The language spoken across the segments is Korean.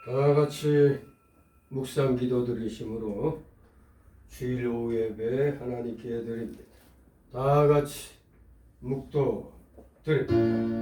다 같이 묵상 기도 드리심으로 주일 오후 예배 하나님께 드립니다. 다 같이 묵도 드립니다.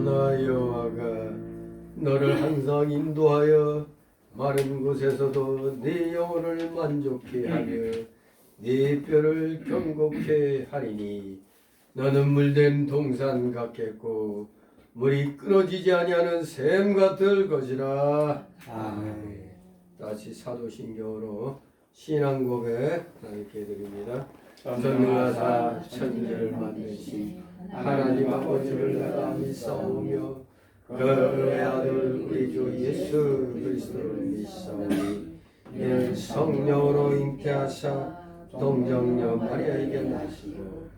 나 여호와가 너를 항상 인도하여 마른 곳에서도 네 영혼을 만족케 하며 네 뼈를 견고케 하리니 너는 물된 동산 같겠고 물이 끊어지지 아니하는 샘 같을 것이라. 아멘. 다시 사도신경으로 신앙 고백 하나님께 드립니다. 전능하사 천지를 만드신 하나님 아버지를 내가 믿사오며 그의 아들 우리 주 예수 그리스도를 믿사오니 이는 성령으로 잉태하사 동정녀 마리아에게 나시고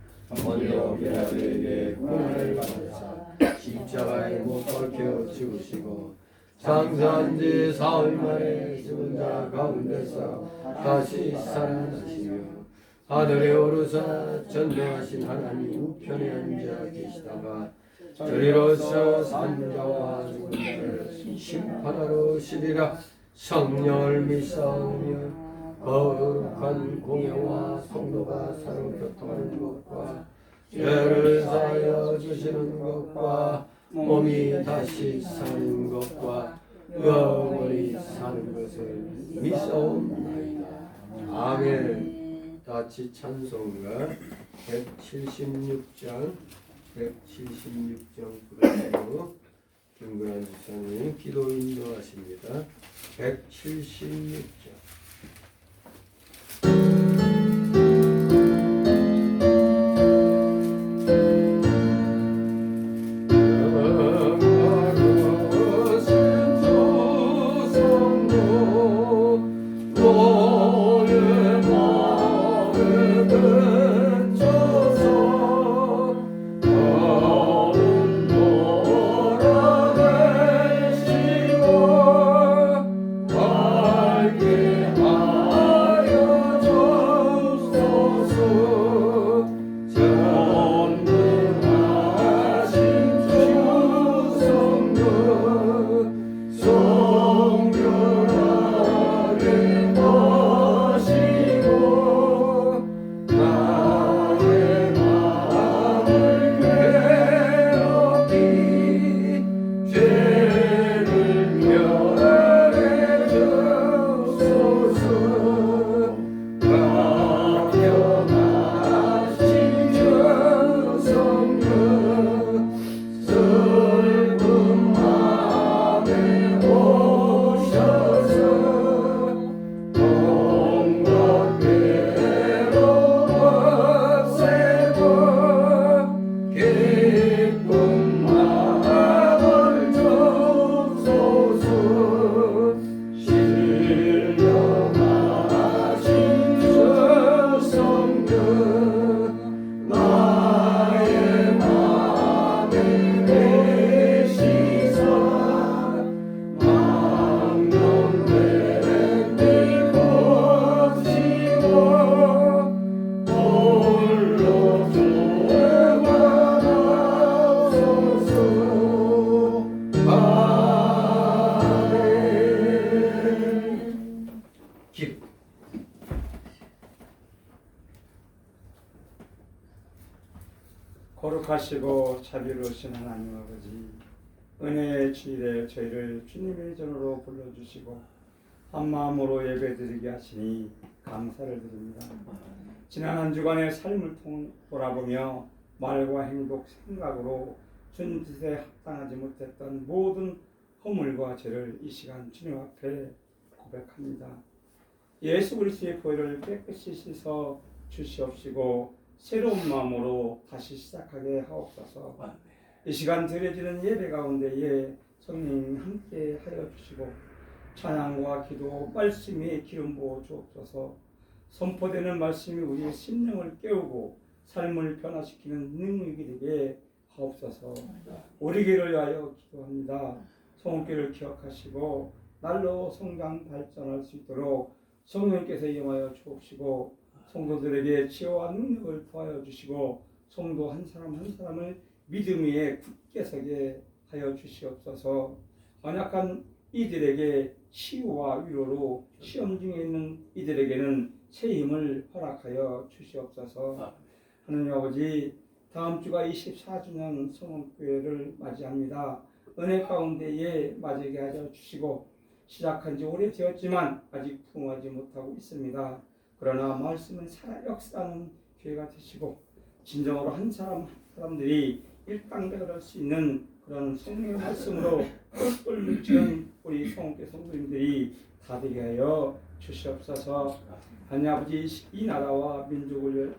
먼저 빌라도에게 고난을 받으사 십자가에 못 박혀 죽으시고 장사한 지 사흘 만에 죽은 자 가운데서 다시 살아나시며 하늘에 오르사 전능하신 하나님 우편에 앉아 계시다가 저리로서 산자와 죽은 자를 심판하러 오시리라. 성령을 믿사오며 거룩한 공예와 성도가 서로 교통하는 것과 죄를 사하여 주시는 것과 몸이 다시 사는 것과 영원히 사는 것을 믿사옵나이다. 아멘. 같이 찬송가 176장 부르시고 김근환 집사님 기도 인도하십니다. 176장. 거룩하시고 자비로우신 하나님 아버지, 은혜의 주일에 저희를 주님의 전으로 불러주시고 한마음으로 예배드리게 하시니 감사를 드립니다. 지난 한 주간의 삶을 돌아보며 말과 행동, 생각으로 주님 뜻에 합당하지 못했던 모든 허물과 죄를 이 시간 주님 앞에 고백합니다. 예수 그리스도의 보혈을 깨끗이 씻어 주시옵시고 새로운 마음으로 다시 시작하게 하옵소서. 이 시간 드려지는 예배 가운데에 성령 함께 하여 주시고 찬양과 기도, 말씀이 기름 부어 주옵소서. 선포되는 말씀이 우리의 심령을 깨우고 삶을 변화시키는 능력이 되게 하옵소서. 우리 길을 위하여 기도합니다. 성교를 기억하시고 날로 성장 발전할 수 있도록 성령께서 임하여 주옵시고 성도들에게 지혜와 능력을 더하여 주시고 성도 한 사람 한 사람을 믿음 위에 굳게 서게 하여 주시옵소서. 연약한 이들에게 치유와 위로로 시험 중에 있는 이들에게는 새 힘을 허락하여 주시옵소서. 하느님 아버지, 다음 주가 24주년 성원교회를 맞이합니다. 은혜 가운데에 맞이하게 하여 주시고 시작한 지 오래되었지만 아직 부흥하지 못하고 있습니다. 그러나 말씀은 살아 역사하는 교회가 되시고 진정으로 한 사람들이 일당백을 할 수 있는 그런 성령의 말씀으로 똘똘 뭉치는 우리 성교회 성도님들이 다 되게 하여 주시옵소서. 하나님 아버지, 이 나라와 민족을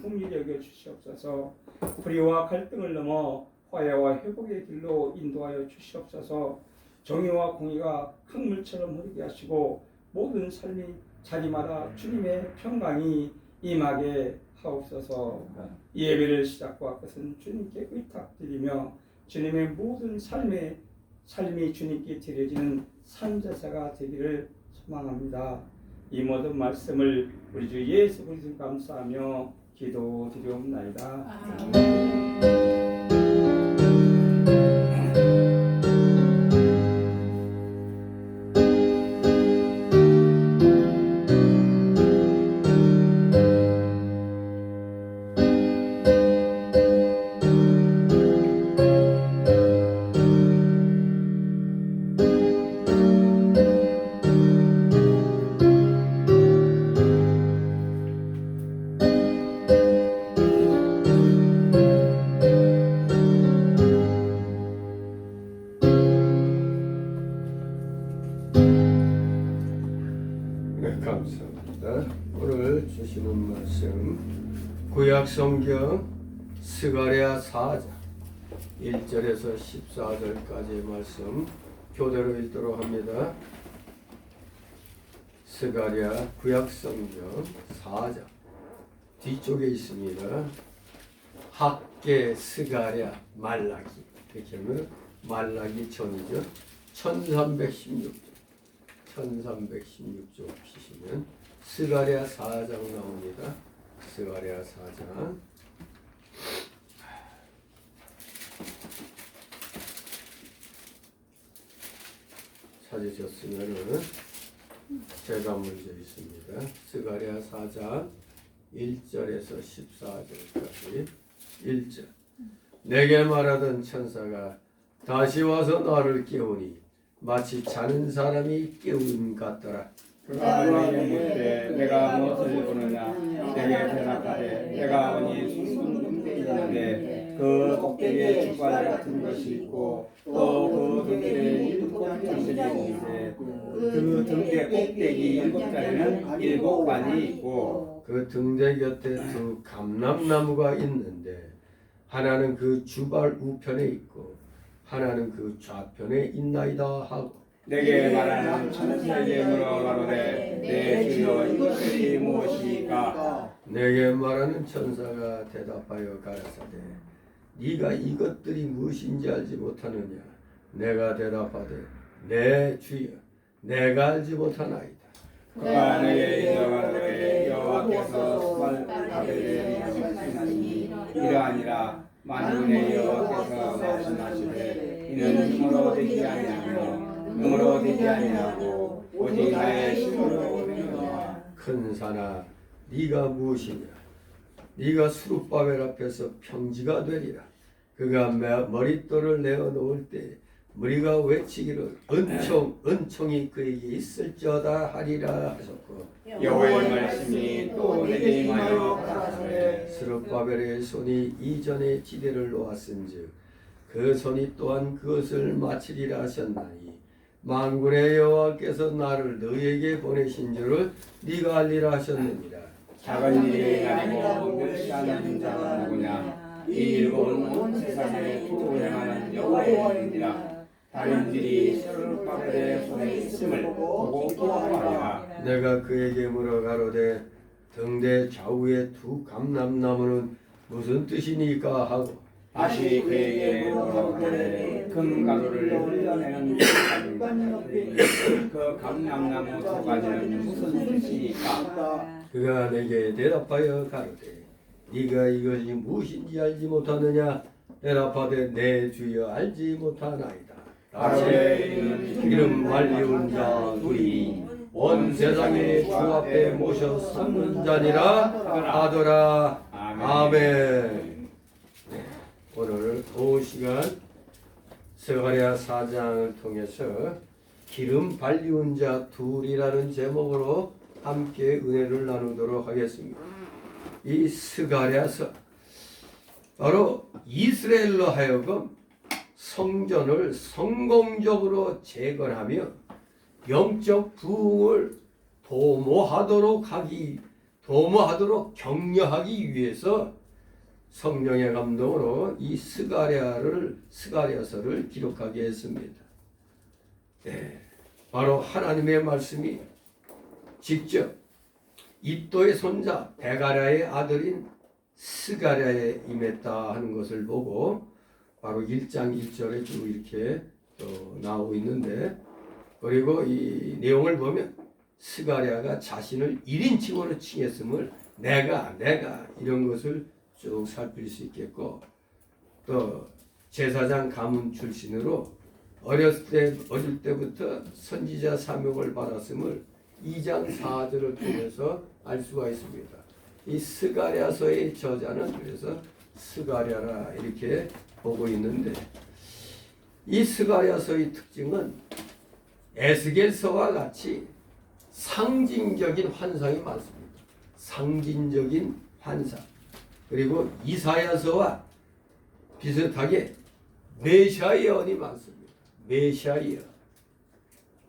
긍휼히 여겨 주시옵소서. 불의와 갈등을 넘어 화해와 회복의 길로 인도하여 주시옵소서. 정의와 공의가 강물처럼 흐르게 하시고 모든 삶이 자리마다 주님의 평강이 임하게 하옵소서. 이 예배를 시작과 끝은 주님께 의탁드리며 주님의 모든 삶이 주님께 드려지는 산제사가 되기를 소망합니다. 이 모든 말씀을 우리 주 예수 그리스도 감사하며 기도드리옵나이다. 네, 감사합니다. 오늘 주시는 말씀 구약성경 스가랴 4장 1절에서 14절까지의 말씀 교대로 읽도록 합니다. 스가랴 구약성경 4장 뒤쪽에 있습니다. 학계 스가랴 말라기, 이렇게 하면 말라기 전이죠. 1316쪽 1316쪽 피시면 스가랴 4장 나옵니다. 스가랴 4장 찾으셨으면은 제가 먼저 있습니다. 스가랴 4장 1절에서 14절까지 1절. 내게 말하던 천사가 다시 와서 나를 깨우니 마치 자는 사람이 깨운 같더라. 그가 내게 묻되 내가 무엇을 보느냐. 내게 대답하되 내가 보니 숭숭 등대 있는데 그 꼭대기에 주발 같은 것이 있고 또 그 등대에 7 등들이 있는데 그 등대 꼭대기 7자리는 7관이 있고 그 등대 곁에 두 감람나무가 있는데 하나는 그 주발 우편에 있고 하나는 그 좌편에 있나이다 하고 내게 말하는 천사에게 물어가로되 내 주여 이것들이 무엇이니까. 내게 말하는 천사가 대답하여 가라사대 네가 이것들이 무엇인지 알지 못하느냐. 내가 대답하되 내 주여 내가 알지 못하나이다. 그가 내게 이르가로되 여호와께서 수발가베를 말씀하시니 이러하니라. 만군의 여호와께서 말씀하시되 이는 힘으로 되지 아니하며 능으로 되지 아니하고 오직 나의 힘으로 되느니라. 큰 산아 네가 무엇이냐. 네가 수룹바벨 앞에서 평지가 되리라. 그가 머릿돌을 내어 놓을 때 우리가 외치기를 은총이 그에게 있을지어다 하리라 하셨고 여호와의 말씀이 또 내게 임하여 가라사대 스룹바벨의 손이 이전에 지대를 놓았은즉 그 손이 또한 그것을 마치리라 하셨나니 만군의 여호와께서 나를 너희에게 보내신 줄을 네가 알리라 하셨느니라. 작은 일에 가지고 멸시하는 자가 누구냐 이 일곱은 온 세상에 투행하는 여호와의 일이라. 다른 일이 스룹바벨의 손에 있음을 보고 기뻐하리라. 내가 그에게 물어가로되 등대 좌우에 두 감람나무는 무슨 뜻이니까 하고 다시 그에게 물어가되 금가루를 흘려내는 그 감람나무 두 가지는 무슨 뜻이니까. 그가 내게 대답하여 가로되 네가 이것이 무엇인지 알지 못하느냐. 대답하되 내 주여 알지 못하나이다. 다시 기름 발리운 자 둘이 온 세상의 주 앞에 모셔 삼는 자니라 하더라. 아멘. 네, 오늘 그 시간 스가랴 4장을 통해서 기름 발리운 자 둘이라는 제목으로 함께 은혜를 나누도록 하겠습니다. 이 스가랴서 바로 이스라엘로 하여금 성전을 성공적으로 재건하며 영적 부흥을 도모하도록 격려하기 위해서 성령의 감동으로 이 스가랴서를 기록하게 했습니다. 네, 바로 하나님의 말씀이 직접 id도의 손자 데가랴의 아들인 스가랴에 임했다 하는 것을 보고 바로 1장 1절에 쭉 이렇게 나오고 있는데, 그리고 이 내용을 보면 스가랴가 자신을 1인칭으로 칭했음을 내가 이런 것을 쭉 살필 수 있겠고, 또 제사장 가문 출신으로 어릴 때부터 선지자 사명을 받았음을 2장 4절을 통해서 알 수가 있습니다. 이 스가랴서의 저자는 그래서 스가랴라 이렇게 보고 있는데, 이 스가랴서의 특징은 에스겔서와 같이 상징적인 환상이 많습니다. 상징적인 환상. 그리고 이사야서와 비슷하게 메시아 예언이 많습니다. 메시아 예언.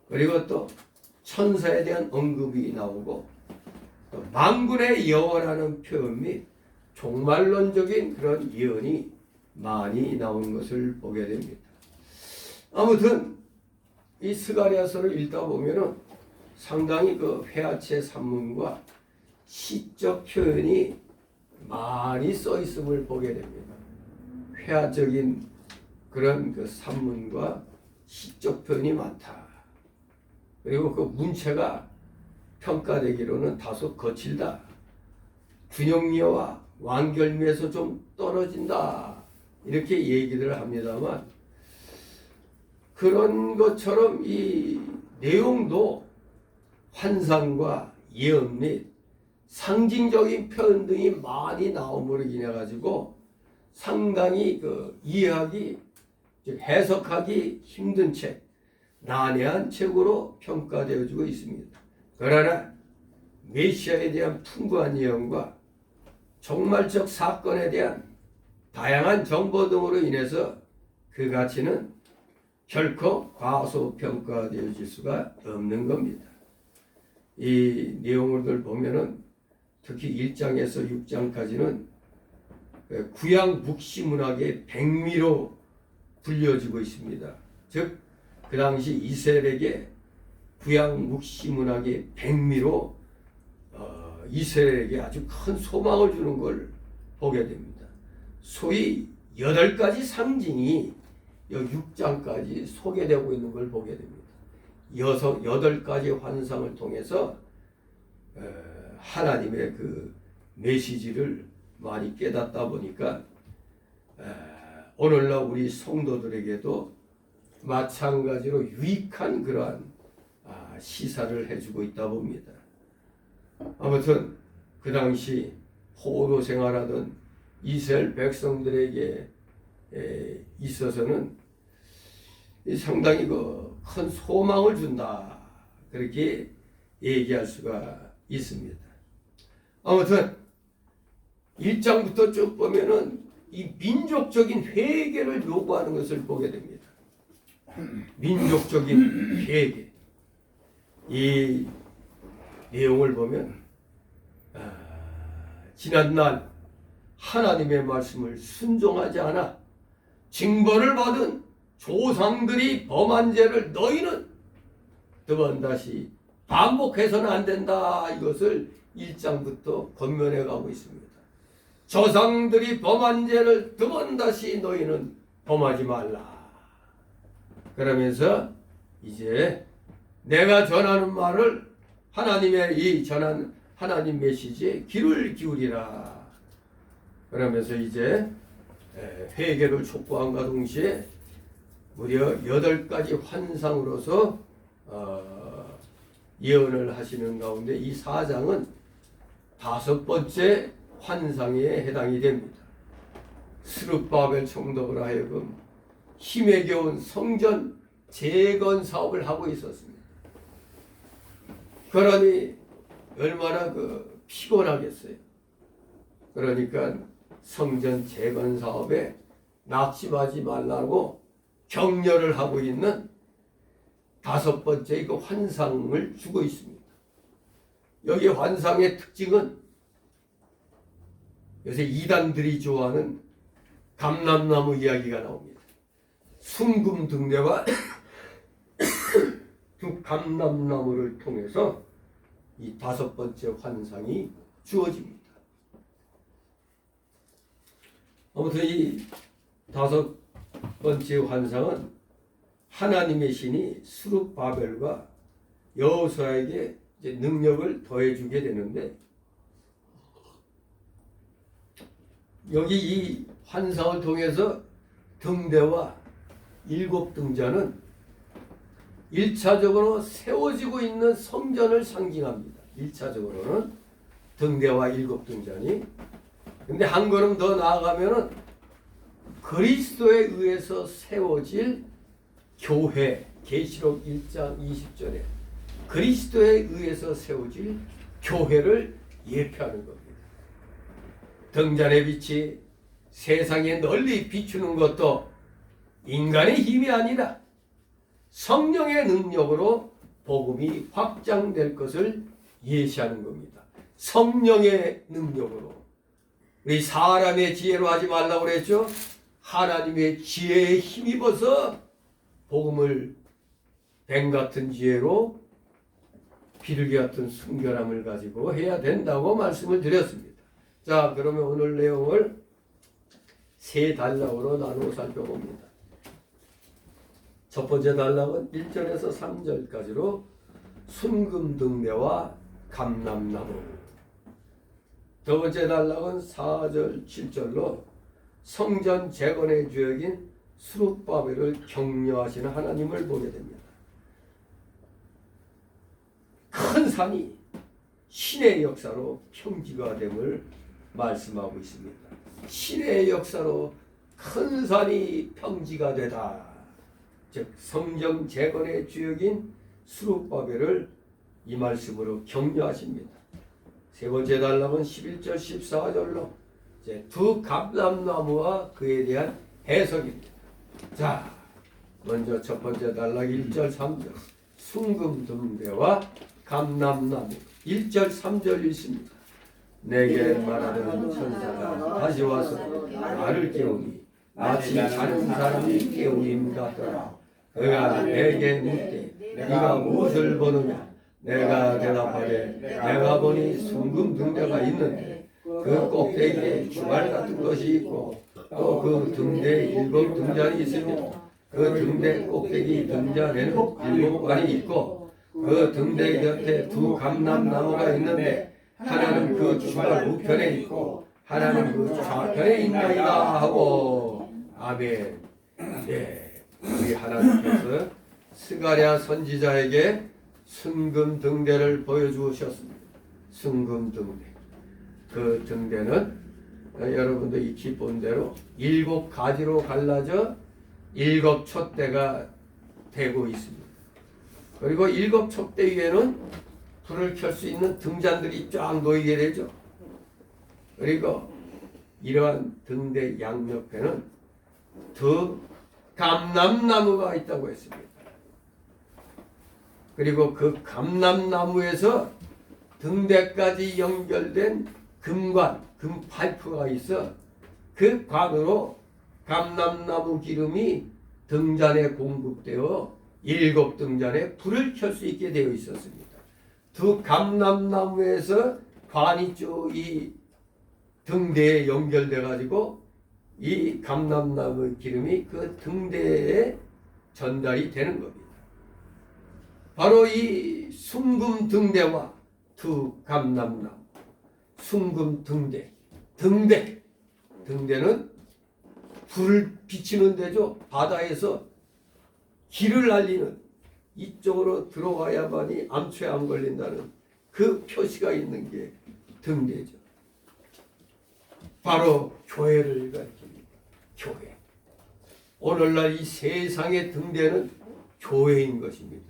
그리고 또 천사에 대한 언급이 나오고, 또 만군의 여호와라는 표현 및 종말론적인 그런 예언이 많이 나오는 것을 보게 됩니다. 아무튼 이 스가랴서를 읽다 보면은 상당히 그 회화체 산문과 시적 표현이 많이 써 있음을 보게 됩니다. 회화적인 그런 그 산문과 시적 표현이 많다. 그리고 그 문체가 평가되기로는 다소 거칠다. 균형미와 완결미에서 좀 떨어진다. 이렇게 얘기를 합니다만, 그런 것처럼 이 내용도 환상과 예언 및 상징적인 표현 등이 많이 나옴으로 인해 가지고 상당히 그 이해하기, 즉 해석하기 힘든 책, 난해한 책으로 평가되어지고 있습니다. 그러나 메시아에 대한 풍부한 예언과 종말적 사건에 대한 다양한 정보 등으로 인해서 그 가치는 결코 과소평가되어질 수가 없는 겁니다. 이 내용을 보면은 특히 1장에서 6장까지는 구약 묵시문학의 백미로 불려지고 있습니다. 즉 그 당시 이스라엘에게 구약 묵시문학의 백미로 이스라엘에게 아주 큰 소망을 주는 걸 보게 됩니다. 소위 8가지 상징이 6장까지 소개되고 있는 걸 보게 됩니다. 8가지 환상을 통해서 하나님의 그 메시지를 많이 깨닫다 보니까 오늘날 우리 성도들에게도 마찬가지로 유익한 그러한 시사를 해주고 있다 봅니다. 아무튼 그 당시 포로 생활하던 이스라엘 백성들에게 있어서는 상당히 큰 소망을 준다. 그렇게 얘기할 수가 있습니다. 아무튼 1장부터 쭉 보면은 이 민족적인 회개를 요구하는 것을 보게 됩니다. 민족적인 회개. 이 내용을 보면 지난날 하나님의 말씀을 순종하지 않아 징벌을 받은 조상들이 범한 죄를 너희는 두 번 다시 반복해서는 안 된다. 이것을 1장부터 권면해 가고 있습니다. 조상들이 범한 죄를 두 번 다시 너희는 범하지 말라. 그러면서 이제 내가 전하는 말을 하나님의 이 전한 하나님 메시지에 귀를 기울이라. 그러면서 이제 회개를 촉구함과 동시에 무려 8가지 환상으로서 예언을 하시는 가운데 이 4장은 5번째 환상에 해당이 됩니다. 스룹바벨 총독으로 하여금 힘에 겨운 성전 재건 사업을 하고 있었습니다. 그러니 얼마나 피곤하겠어요. 그러니까 성전 재건 사업에 낙심하지 말라고 격려를 하고 있는 5번째 그 환상을 주고 있습니다. 여기 환상의 특징은 요새 이단들이 좋아하는 감람나무 이야기가 나옵니다. 순금등대와 두 감람나무를 통해서 이 5번째 환상이 주어집니다. 아무튼 이 5번째 환상은 하나님의 신이 스룹바벨과 여호수아에게 이제 능력을 더해주게 되는데, 여기 이 환상을 통해서 등대와 7등자는 1차적으로 세워지고 있는 성전을 상징합니다. 1차적으로는 등대와 7등자니, 근데 한 걸음 더 나아가면은 그리스도에 의해서 세워질 교회, 계시록 1장 20절에 그리스도에 의해서 세워질 교회를 예표하는 겁니다. 등잔의 빛이 세상에 널리 비추는 것도 인간의 힘이 아니라 성령의 능력으로 복음이 확장될 것을 예시하는 겁니다. 성령의 능력으로. 우리 사람의 지혜로 하지 말라고 그랬죠? 하나님의 지혜에 힘입어서 복음을 뱀 같은 지혜로 비둘기 같은 순결함을 가지고 해야 된다고 말씀을 드렸습니다. 자, 그러면 오늘 내용을 3단락으로 나누어 살펴봅니다. 첫 번째 단락은 1절에서 3절까지로 순금등대와 감람나무. 두 번째 단락은 4절, 7절로 성전 재건의 주역인 스룹바벨을 격려하시는 하나님을 보게 됩니다. 큰 산이 신의 역사로 평지가 됨을 말씀하고 있습니다. 신의 역사로 큰 산이 평지가 되다. 즉 성전 재건의 주역인 스룹바벨을 이 말씀으로 격려하십니다. 세 번째 단락은 11절 14절로 이제 두 감람나무와 그에 대한 해석입니다. 자, 먼저 첫 번째 단락 1절 3절 순금등대와 감람나무. 1절 3절 읽습니다. 내게 말하는 천사가 다시 와서 나를 깨우니 마치 자는 사람이 깨우임 같더라. 그가 내게 묻되 네가 무엇을 보느냐? 내가 대답하되 내가 보니 순금등대가 있는데 그 꼭대기에 주말 같은 것이 있고 또 그 등대에 7등잔이 있으며 그 등대 꼭대기 등잔에는 7관이 있고 그 등대 곁에 두 감람나무가 있는데 하나는 그 주말 우편에 있고 하나는 그 좌편에 있나이다 하고. 아멘. 네, 우리 하나님께서 스가랴 선지자에게 순금등대를 보여주셨습니다. 순금등대. 그 등대는 여러분도 익히 본 대로 7가지로 갈라져 7 촛대가 되고 있습니다. 그리고 7 촛대 위에는 불을 켤 수 있는 등잔들이 쫙 놓이게 되죠. 그리고 이러한 등대 양옆에는 감람나무가 있다고 했습니다. 그리고 그 감람나무에서 등대까지 연결된 금관, 금파이프가 있어 그 관으로 감람나무 기름이 등잔에 공급되어 7 등잔에 불을 켤 수 있게 되어 있었습니다. 두 감람나무에서 관이 쭉 이 등대에 연결돼 가지고 이 감람나무 기름이 그 등대에 전달이 되는 겁니다. 바로 이 숭금 등대와 두 감람나무, 숭금 등대는 불을 비치는 데죠. 바다에서 길을 알리는, 이쪽으로 들어와야만이 암초에 안 걸린다는 그 표시가 있는 게 등대죠. 바로 교회를 가리킵니다. 교회. 오늘날 이 세상의 등대는 교회인 것입니다.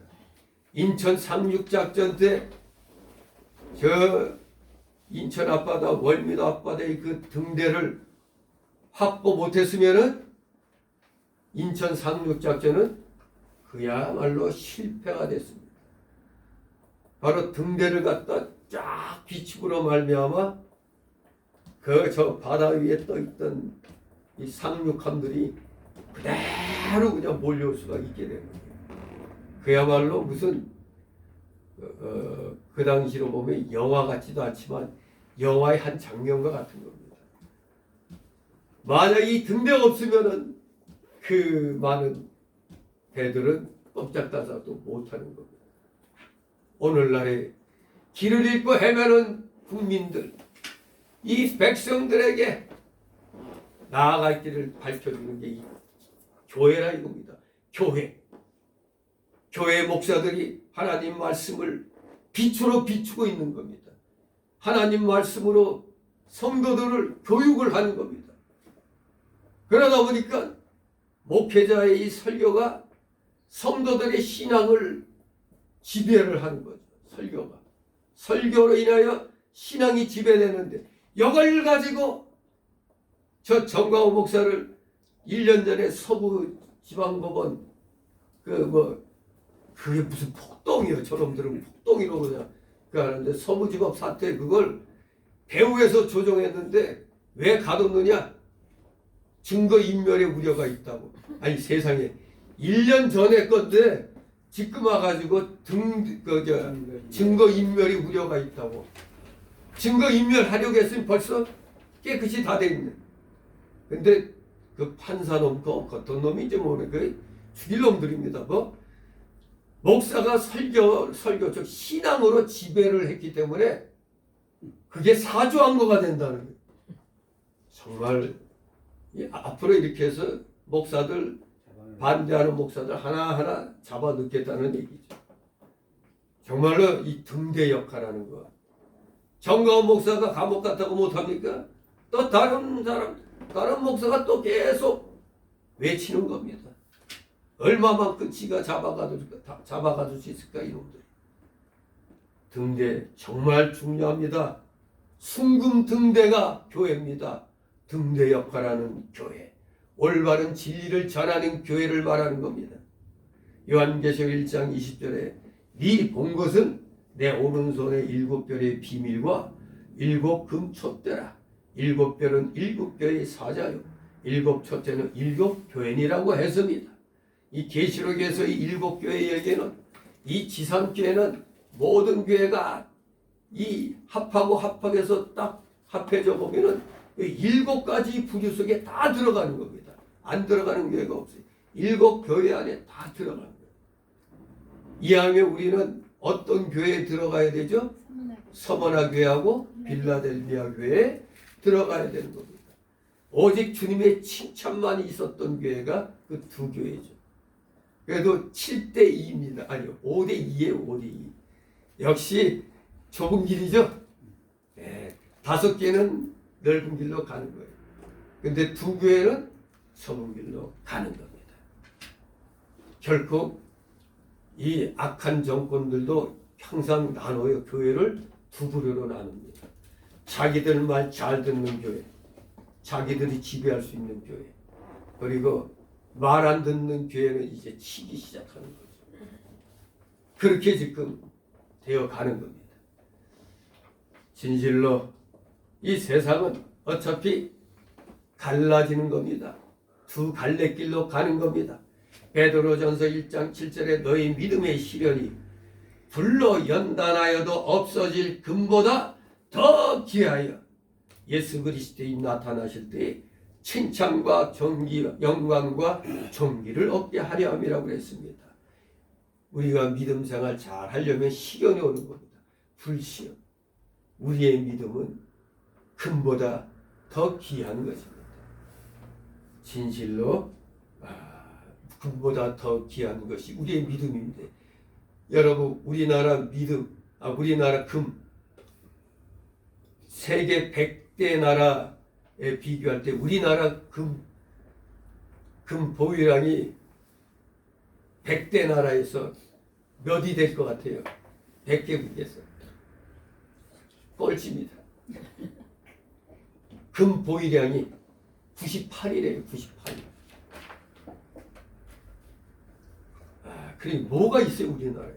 인천 상륙작전 때 인천 앞바다, 월미도 앞바다의 그 등대를 확보 못했으면은 인천 상륙작전은 그야말로 실패가 됐습니다. 바로 등대를 갖다 쫙 비축으로 말미암아 저 바다 위에 떠 있던 이 상륙함들이 그대로 그냥 몰려올 수가 있게 되는 거예요. 그야말로 무슨 그 당시로 보면 영화 같지도 않지만 영화의 한 장면과 같은 겁니다. 만약 이 등대가 없으면은 그 많은 배들은 꼼짝달싹도 못하는 겁니다. 오늘날에 길을 잃고 헤매는 국민들, 이 백성들에게 나아갈 길을 밝혀주는 게 이 교회라 이겁니다. 교회 목사들이 하나님 말씀을 빛으로 비추고 있는 겁니다. 하나님 말씀으로 성도들을 교육을 하는 겁니다. 그러다 보니까 목회자의 이 설교가 성도들의 신앙을 지배를 하는 거죠. 설교로 인하여 신앙이 지배되는데, 이걸 가지고 저 정광호 목사를 1년 전에 서부지방법원 그게 무슨 폭동이에요. 저놈들은 폭동이라고 그냥 하는데, 서부지법 사태 그걸 배후에서 조종했는데 왜 가뒀느냐? 증거인멸의 우려가 있다고. 아니 세상에 1년 전에 건데 지금 와가지고 증거인멸의 우려가 있다고. 증거인멸하려고 했으면 벌써 깨끗이 다 돼 있네. 근데 그 판사놈, 어떤 놈인지 모르네. 그 죽일 놈들입니다. 목사가 설교 즉 신앙으로 지배를 했기 때문에 그게 사주항거가 된다는 거예요. 정말 앞으로 이렇게 해서 목사들, 반대하는 목사들 하나하나 잡아 넣겠다는 얘기죠. 정말로 이 등대 역할하는 거. 정광훈 목사가 감옥 갔다고 못합니까? 또 다른 다른 목사가 또 계속 외치는 겁니다. 얼마만큼 지가 잡아가줄 수 있을까 이놈들. 등대 정말 중요합니다. 숭금 등대가 교회입니다. 등대 역할하는 교회. 올바른 진리를 전하는 교회를 말하는 겁니다. 요한계시록 1장 20절에 네 본 것은 내 오른손의 7별의 비밀과 7 금촛대라. 7별은 7교의 사자요 7 촛대는 7 교회니라고 했습니다. 이 계시록에서 이 7교회에게는 이 지상교회는 모든 교회가 이 합하고해서 딱 합해져 보면은 7가지 부류 속에 다 들어가는 겁니다. 안 들어가는 교회가 없어요. 7 교회 안에 다 들어가는 거예요. 이왕에 우리는 어떤 교회에 들어가야 되죠? 서머나 교회하고 빌라델비아 교회에 들어가야 되는 겁니다. 오직 주님의 칭찬만이 있었던 교회가 그 두 교회죠. 그래도 7대2입니다. 아니요, 5대2예요. 5대2. 역시 좁은 길이죠. 네, 5개는 넓은 길로 가는 거예요. 근데 두 교회는 좁은 길로 가는 겁니다. 결코 이 악한 정권들도 항상 나눠요. 교회를 두 부류로 나눕니다. 자기들 말 잘 듣는 교회, 자기들이 지배할 수 있는 교회, 그리고 말 안 듣는 교회는 이제 치기 시작하는 거죠. 그렇게 지금 되어 가는 겁니다. 진실로 이 세상은 어차피 갈라지는 겁니다. 두 갈래길로 가는 겁니다. 베드로전서 1장 7절에 너희 믿음의 시련이 불로 연단하여도 없어질 금보다 더 귀하여 예수 그리스도에 나타나실 때에 칭찬과 영광과 존귀를 얻게 하려 함이라고 그랬습니다. 우리가 믿음 생활 잘 하려면 시련이 오는 겁니다. 불시험. 우리의 믿음은 금보다 더 귀한 것입니다. 진실로 금보다 더 귀한 것이 우리의 믿음인데, 여러분 우리나라 믿음, 우리나라 금, 세계 100대 나라에 비교할 때 우리나라 금 보유량이 100대 나라에서 몇이 될 것 같아요? 100개국에서 꼴찌입니다. 금 보유량이 98이래요. 98. 그리고 뭐가 있어요 우리나라에?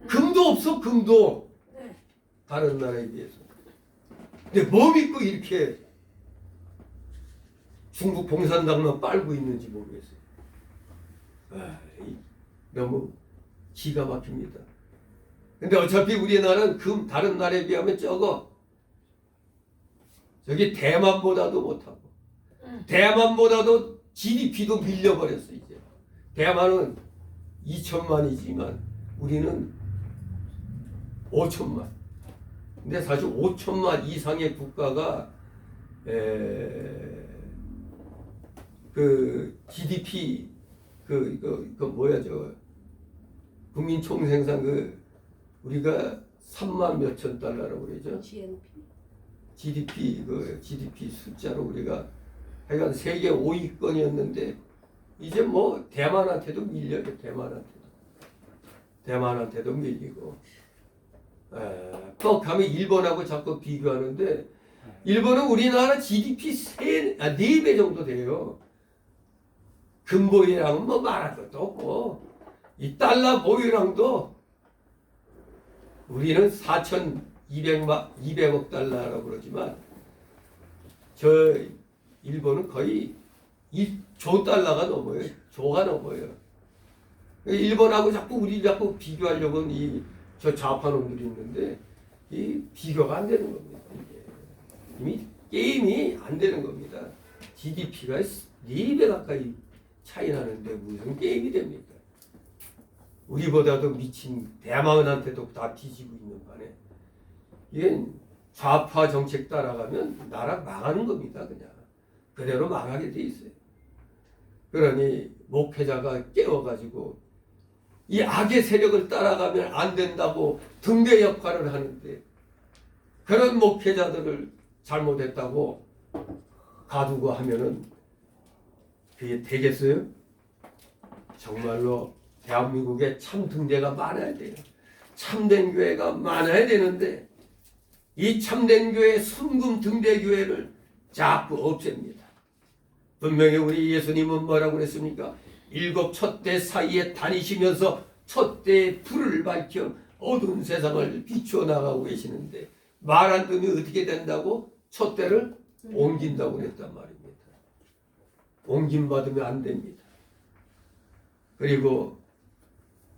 금도 없어. 금도 다른 나라에 비해서. 근데 뭐 믿고 이렇게 중국 공산당만 빨고 있는지 모르겠어요. 너무 기가 막힙니다. 근데 어차피 우리나라는 금 다른 나라에 비하면 적어. 저기 대만보다도 못하고, 대만보다도 GDP도 밀려버렸어. 이제 대만은 2천만이지만 우리는 5천만. 근데 사실 5천만 이상의 국가가 그 GDP 그 뭐야 저 국민 총생산 우리가 3만 몇천 달러라고 그러죠. GDP 숫자로 우리가 하여간 세계 5위권이었는데 이제 뭐 대만한테도 밀려요. 대만한테도 밀리고. 또 가면 일본하고 자꾸 비교하는데 일본은 우리나라 GDP 4배 정도 돼요. 금 보유량은 뭐 말할 것도 없고, 이 달러 보유량도 우리는 4,200억 달러라고 그러지만 저 일본은 거의 1조 달러가 넘어요. 조가 넘어요. 일본하고 우리 자꾸 비교하려고 저 좌파놈들이 있는데 이 비교가 안 되는 겁니다. 이미 게임이 안 되는 겁니다. GDP가 4배 가까이 차이 나는데 무슨 게임이 됩니까? 우리보다도 미친 대만한테도 다 뒤지고 있는 판에 이게 좌파 정책 따라가면 나라 망하는 겁니다. 그냥 그대로 망하게 돼 있어요. 그러니 목회자가 깨워가지고 이 악의 세력을 따라가면 안 된다고 등대 역할을 하는데, 그런 목회자들을 잘못했다고 가두고 하면은 그게 되겠어요? 정말로 대한민국에 참 등대가 많아야 돼요. 참된 교회가 많아야 되는데 이 참된 교회 순금 등대 교회를 자꾸 없앱니다. 분명히 우리 예수님은 뭐라고 그랬습니까? 7 촛대 사이에 다니시면서 촛대의 불을 밝혀 어두운 세상을 비추어 나가고 계시는데 말 안 듣으면 어떻게 된다고? 촛대를 옮긴다고 그랬단 말입니다. 옮김받으면 안 됩니다. 그리고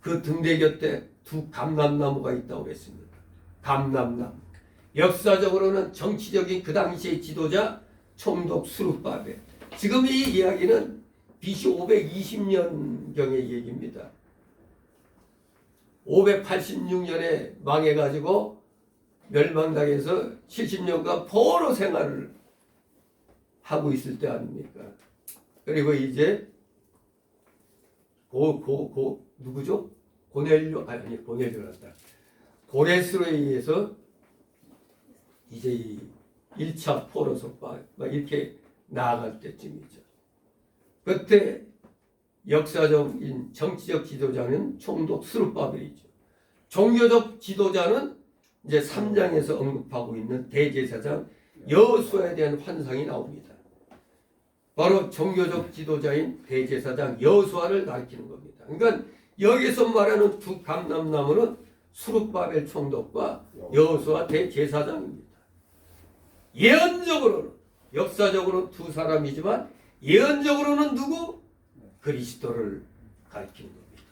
그 등대 곁에 2 감람나무가 있다고 그랬습니다. 감람나무. 역사적으로는 정치적인 그 당시의 지도자 총독 수르바벨. 지금 이 이야기는 BC 520년경의 얘기입니다. 586년에 망해가지고 멸망당해서 70년간 포로 생활을 하고 있을 때 아닙니까? 그리고 이제 누구죠? 고넬료란다. 고레스로에 의해서 이제 이 1차 포로 석방 막 이렇게 나아갈 때쯤이죠. 그때 역사적인 정치적 지도자는 총독 스룹바벨이죠. 종교적 지도자는 이제 3장에서 언급하고 있는 대제사장 여호수아에 대한 환상이 나옵니다. 바로 종교적 지도자인 대제사장 여호수아를 가리키는 겁니다. 그러니까 여기서 말하는 두 감람나무는 스룹바벨 총독과 여호수아 대제사장입니다. 예언적으로는 역사적으로는 두 사람이지만 예언적으로는 누구? 그리스도를 가리키는 겁니다.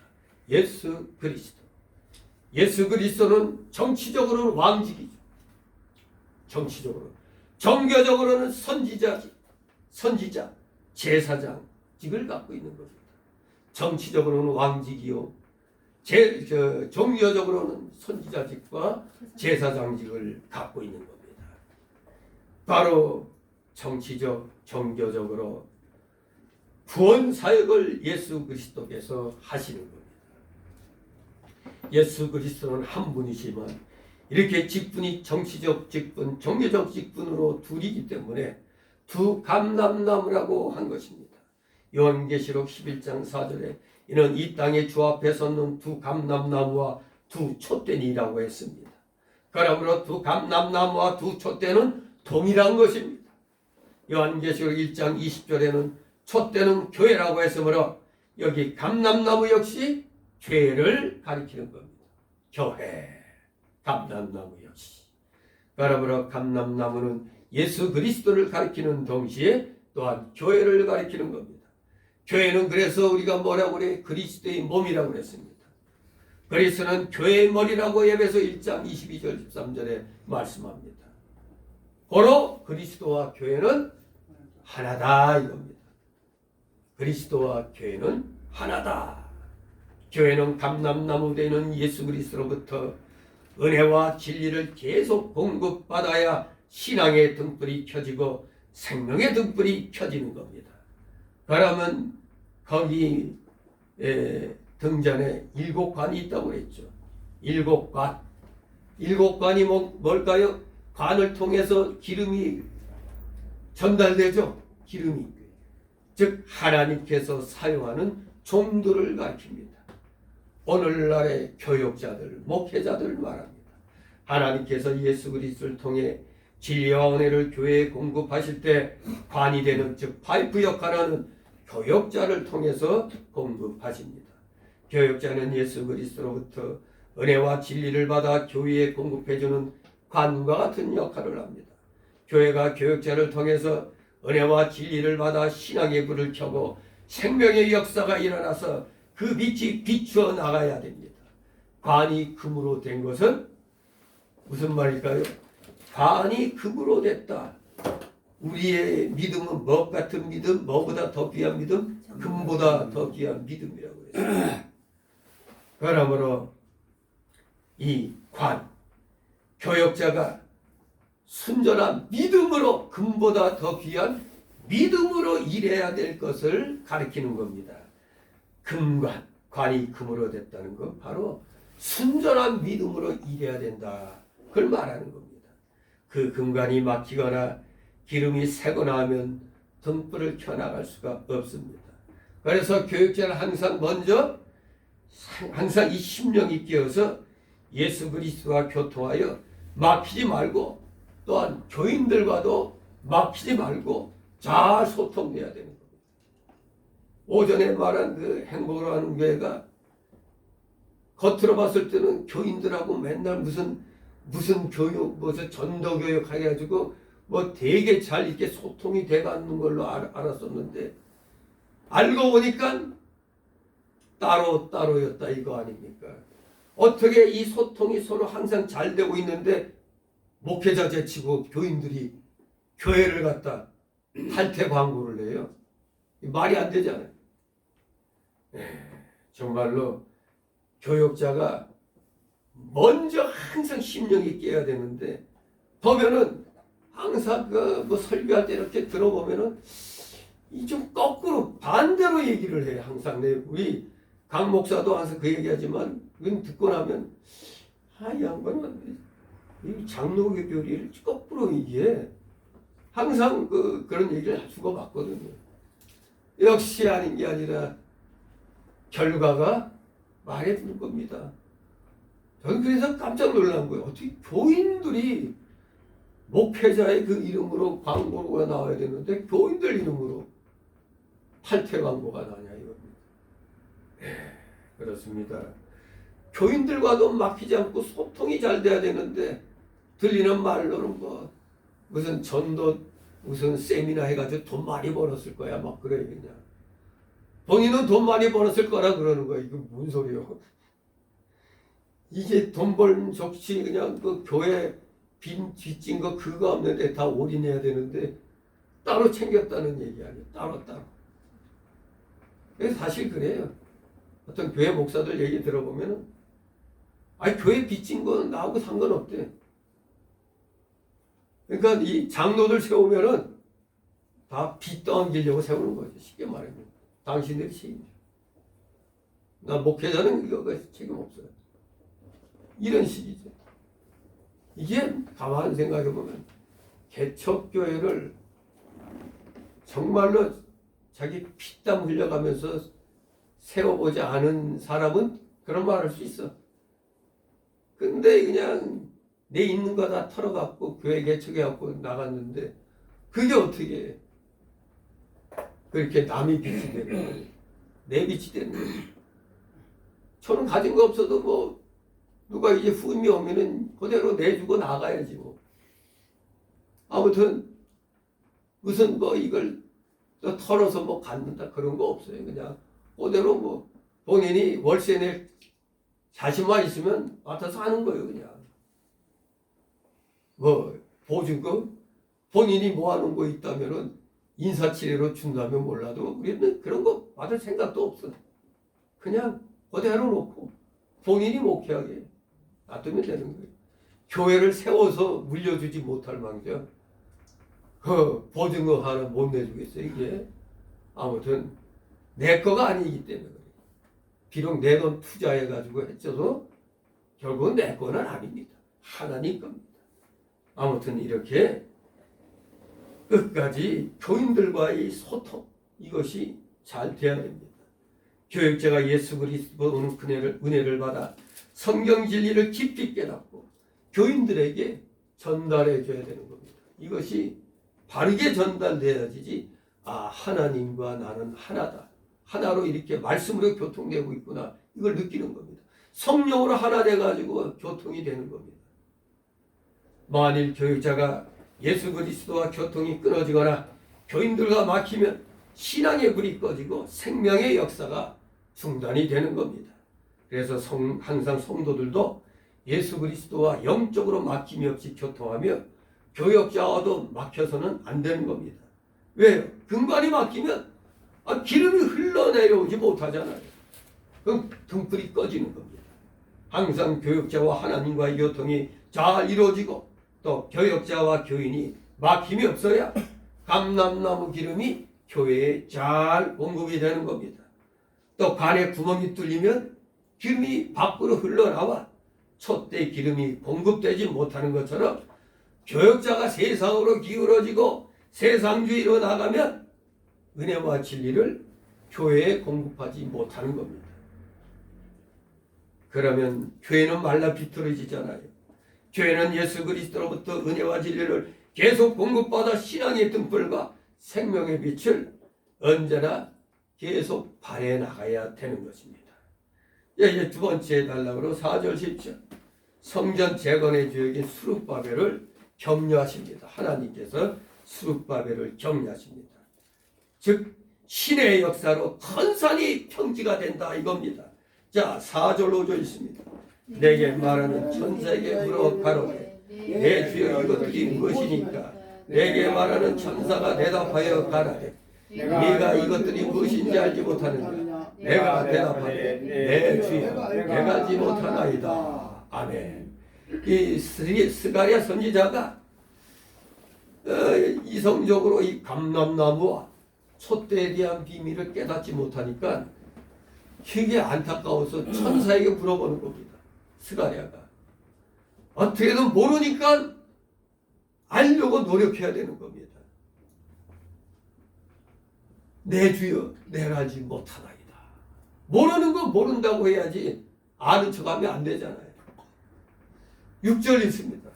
예수 그리스도. 예수 그리스도는 정치적으로는 왕직이죠. 정치적으로. 종교적으로는 선지자, 제사장직을 갖고 있는 겁니다. 정치적으로는 왕직이요. 종교적으로는 선지자직과 제사장직을 갖고 있는 겁니다. 바로 정치적, 종교적으로 구원 사역을 예수 그리스도께서 하시는 겁니다. 예수 그리스도는 한 분이지만 이렇게 직분이 정치적 직분, 종교적 직분으로 둘이기 때문에 두 감람나무라고 한 것입니다. 요한계시록 11장 4절에 이는 이 땅에 주 앞에 섰는 두 감람나무와 두 촛대니라고 했습니다. 그러므로 두 감람나무와 두 촛대는 동일한 것입니다. 요한계시록 1장 20절에는 촛대는 교회라고 했으므로 여기 감람나무 역시 교회를 가리키는 겁니다. 교회, 감람나무 역시. 그러므로 감람나무는 예수 그리스도를 가리키는 동시에 또한 교회를 가리키는 겁니다. 교회는 그래서 우리가 뭐라고 그래? 그리스도의 몸이라고 그랬습니다. 그리스도는 교회의 머리라고 에베소 1장 22절 13절에 말씀합니다. 고로 그리스도와 교회는 하나다 이겁니다. 그리스도와 교회는 하나다. 교회는 감람나무 되는 예수 그리스도로부터 은혜와 진리를 계속 공급받아야 신앙의 등불이 켜지고 생명의 등불이 켜지는 겁니다. 그러면 거기 등잔에 7관이 있다고 그랬죠. 7관. 7관이 뭘까요? 관을 통해서 기름이 전달되죠. 기름이. 즉 하나님께서 사용하는 종들을 가리킵니다. 오늘날의 교역자들, 목회자들을 말합니다. 하나님께서 예수 그리스도를 통해 진리와 은혜를 교회에 공급하실 때 관이 되는 즉 파이프 역할하는 교역자를 통해서 공급하십니다. 교역자는 예수 그리스도로부터 은혜와 진리를 받아 교회에 공급해주는 관과 같은 역할을 합니다. 교회가 교역자를 통해서 은혜와 진리를 받아 신앙의 불을 켜고 생명의 역사가 일어나서 그 빛이 비추어 나가야 됩니다. 관이 금으로 된 것은 무슨 말일까요? 관이 금으로 됐다. 우리의 믿음은 뭐 같은 믿음? 뭐보다 더 귀한 믿음? 금보다 더 귀한 믿음이라고 했습니다. 그러므로 이 관, 교역자가 순전한 믿음으로 금보다 더 귀한 믿음으로 일해야 될 것을 가리키는 겁니다. 금관, 관이 금으로 됐다는 건 바로 순전한 믿음으로 일해야 된다. 그걸 말하는 겁니다. 그 금관이 막히거나 기름이 새거나 하면 등불을 켜나갈 수가 없습니다. 그래서 교육자는 항상 먼저 항상 이 심령이 끼어서 예수 그리스도와 교통하여 막히지 말고 또한 교인들과도 막히지 말고 잘 소통돼야 되는 겁니다. 오전에 말한 그 행복을 하는 교회가 겉으로 봤을 때는 교인들하고 맨날 무슨 교육, 무슨 전도 교육 해가지고 뭐 되게 잘 이렇게 소통이 돼가는 걸로 알았었는데 알고 보니까 따로였다 이거 아닙니까? 어떻게 이 소통이 서로 항상 잘 되고 있는데 목회자 제치고 교인들이 교회를 갖다 탈퇴 광고를 해요? 말이 안 되잖아요. 정말로 교역자가 먼저 항상 심령이 깨야 되는데 보면은 항상 그 뭐 설교할 때 이렇게 들어보면은 이 좀 거꾸로 반대로 얘기를 해. 항상 우리 강 목사도 항상 그 얘기하지만 그건 듣고 나면 이 양반은 이 장로교 교리를 거꾸로 얘기해. 항상 그런 얘기를 주고받거든요. 역시 아닌 게 아니라 결과가 말해주는 겁니다. 저는 그래서 깜짝 놀란 거예요. 어떻게 교인들이 목회자의 그 이름으로 광고가 나와야 되는데 교인들 이름으로 탈퇴 광고가 나냐 이겁니다. 그렇습니다. 교인들과도 막히지 않고 소통이 잘 돼야 되는데 들리는 말로는 뭐 무슨 전도 무슨 세미나 해가지고 돈 많이 벌었을 거야 막 그래 그냥. 본인은 돈 많이 벌었을 거라 그러는 거야. 이거 뭔 소리요? 이게 돈 벌면 좋지 그냥 그 교회 빚진 거 그거 없는데 다 올인해야 되는데 따로 챙겼다는 얘기 아니에요. 따로. 그래서 사실 그래요. 어떤 교회 목사들 얘기 들어보면은 아니 교회 빚진 건 나하고 상관없대. 그러니까 이 장로들 세우면은 다 빚 떠넘기려고 세우는 거죠. 쉽게 말하면 당신들이 책임져. 나 목회자는 이거 책임 없어요. 이런 식이죠. 이게 가만 생각해보면 개척교회를 정말로 자기 피땀 흘려가면서 세워보지 않은 사람은 그런 말 할 수 있어. 근데 그냥 내 있는 거 다 털어갖고 교회 개척해갖고 나갔는데 그게 어떻게 해? 그렇게 남이 빚이 되는 거예요. 내 빚이 되는 거예요. 저는 가진 거 없어도 뭐 누가 이제 후임이 오면은 그대로 내주고 나가야지 뭐. 아무튼 무슨 뭐 이걸 또 털어서 뭐 갖는다 그런 거 없어요. 그냥 그대로 뭐 본인이 월세 낼 자신만 있으면 맡아서 하는 거예요. 그냥 뭐 보증금 본인이 모아놓은 거 있다면은 인사치레로 준다면 몰라도 우리는 그런 거 받을 생각도 없어. 그냥 그대로 놓고 본인이 목회하게 놔두면 되는 거예요. 교회를 세워서 물려주지 못할 망정 보증금 하나 못 내주겠어요. 이게 아무튼 내 거가 아니기 때문에 그래요. 비록 내 돈 투자해가지고 했어도 결국은 내 거는 아닙니다. 하나님 겁니다. 아무튼 이렇게 끝까지 교인들과의 소통 이것이 잘 돼야 됩니다. 교육자가 예수 그리스도 오는 은혜를 받아 성경 진리를 깊이 깨닫고 교인들에게 전달해 줘야 되는 겁니다. 이것이 바르게 전달돼야지 하나님과 나는 하나다. 하나로 이렇게 말씀으로 교통되고 있구나. 이걸 느끼는 겁니다. 성령으로 하나 돼가지고 교통이 되는 겁니다. 만일 교육자가 예수 그리스도와 교통이 끊어지거나 교인들과 막히면 신앙의 불이 꺼지고 생명의 역사가 중단이 되는 겁니다. 그래서 항상 성도들도 예수 그리스도와 영적으로 막힘이 없이 교통하며 교역자와도 막혀서는 안 되는 겁니다. 왜요? 근간이 막히면 기름이 흘러내려오지 못하잖아요. 그럼 등불이 꺼지는 겁니다. 항상 교역자와 하나님과의 교통이 잘 이루어지고 또 교역자와 교인이 막힘이 없어야 감람나무 기름이 교회에 잘 공급이 되는 겁니다. 또 간에 구멍이 뚫리면 기름이 밖으로 흘러나와 촛대 기름이 공급되지 못하는 것처럼 교역자가 세상으로 기울어지고 세상주의로 나가면 은혜와 진리를 교회에 공급하지 못하는 겁니다. 그러면 교회는 말라 비틀어지잖아요. 교회는 예수 그리스도로부터 은혜와 진리를 계속 공급받아 신앙의 등불과 생명의 빛을 언제나 계속 발해 나가야 되는 것입니다. 이제 두 번째 단락으로 4절 10절 성전 재건의 주역인 스룹바벨을 격려하십니다. 하나님께서 스룹바벨을 격려하십니다. 즉 신의 역사로 큰 산이 평지가 된다 이겁니다. 자 4절 5절 있습니다. 내게 말하는 천사에게 물어 가로되 내 주여 이것들이 무엇이니까 내게 말하는 천사가 대답하여 가라되 네가 이것들이 무엇인지 알지 못하는가. 내가 대답하되 내 주여 내가 알지 못하나이다. 아멘. 이 스가랴 선지자가 이성적으로 이 감람나무와 촛대에 대한 비밀을 깨닫지 못하니까 되게 안타까워서 천사에게 물어보는 겁니다. 스가랴가 어떻게든 모르니까 알려고 노력해야 되는 겁니다. 내 주여 내가 알지 못하나이다. 모르는 거 모른다고 해야지 아는 척하면 안 되잖아요. 6절 있습니다.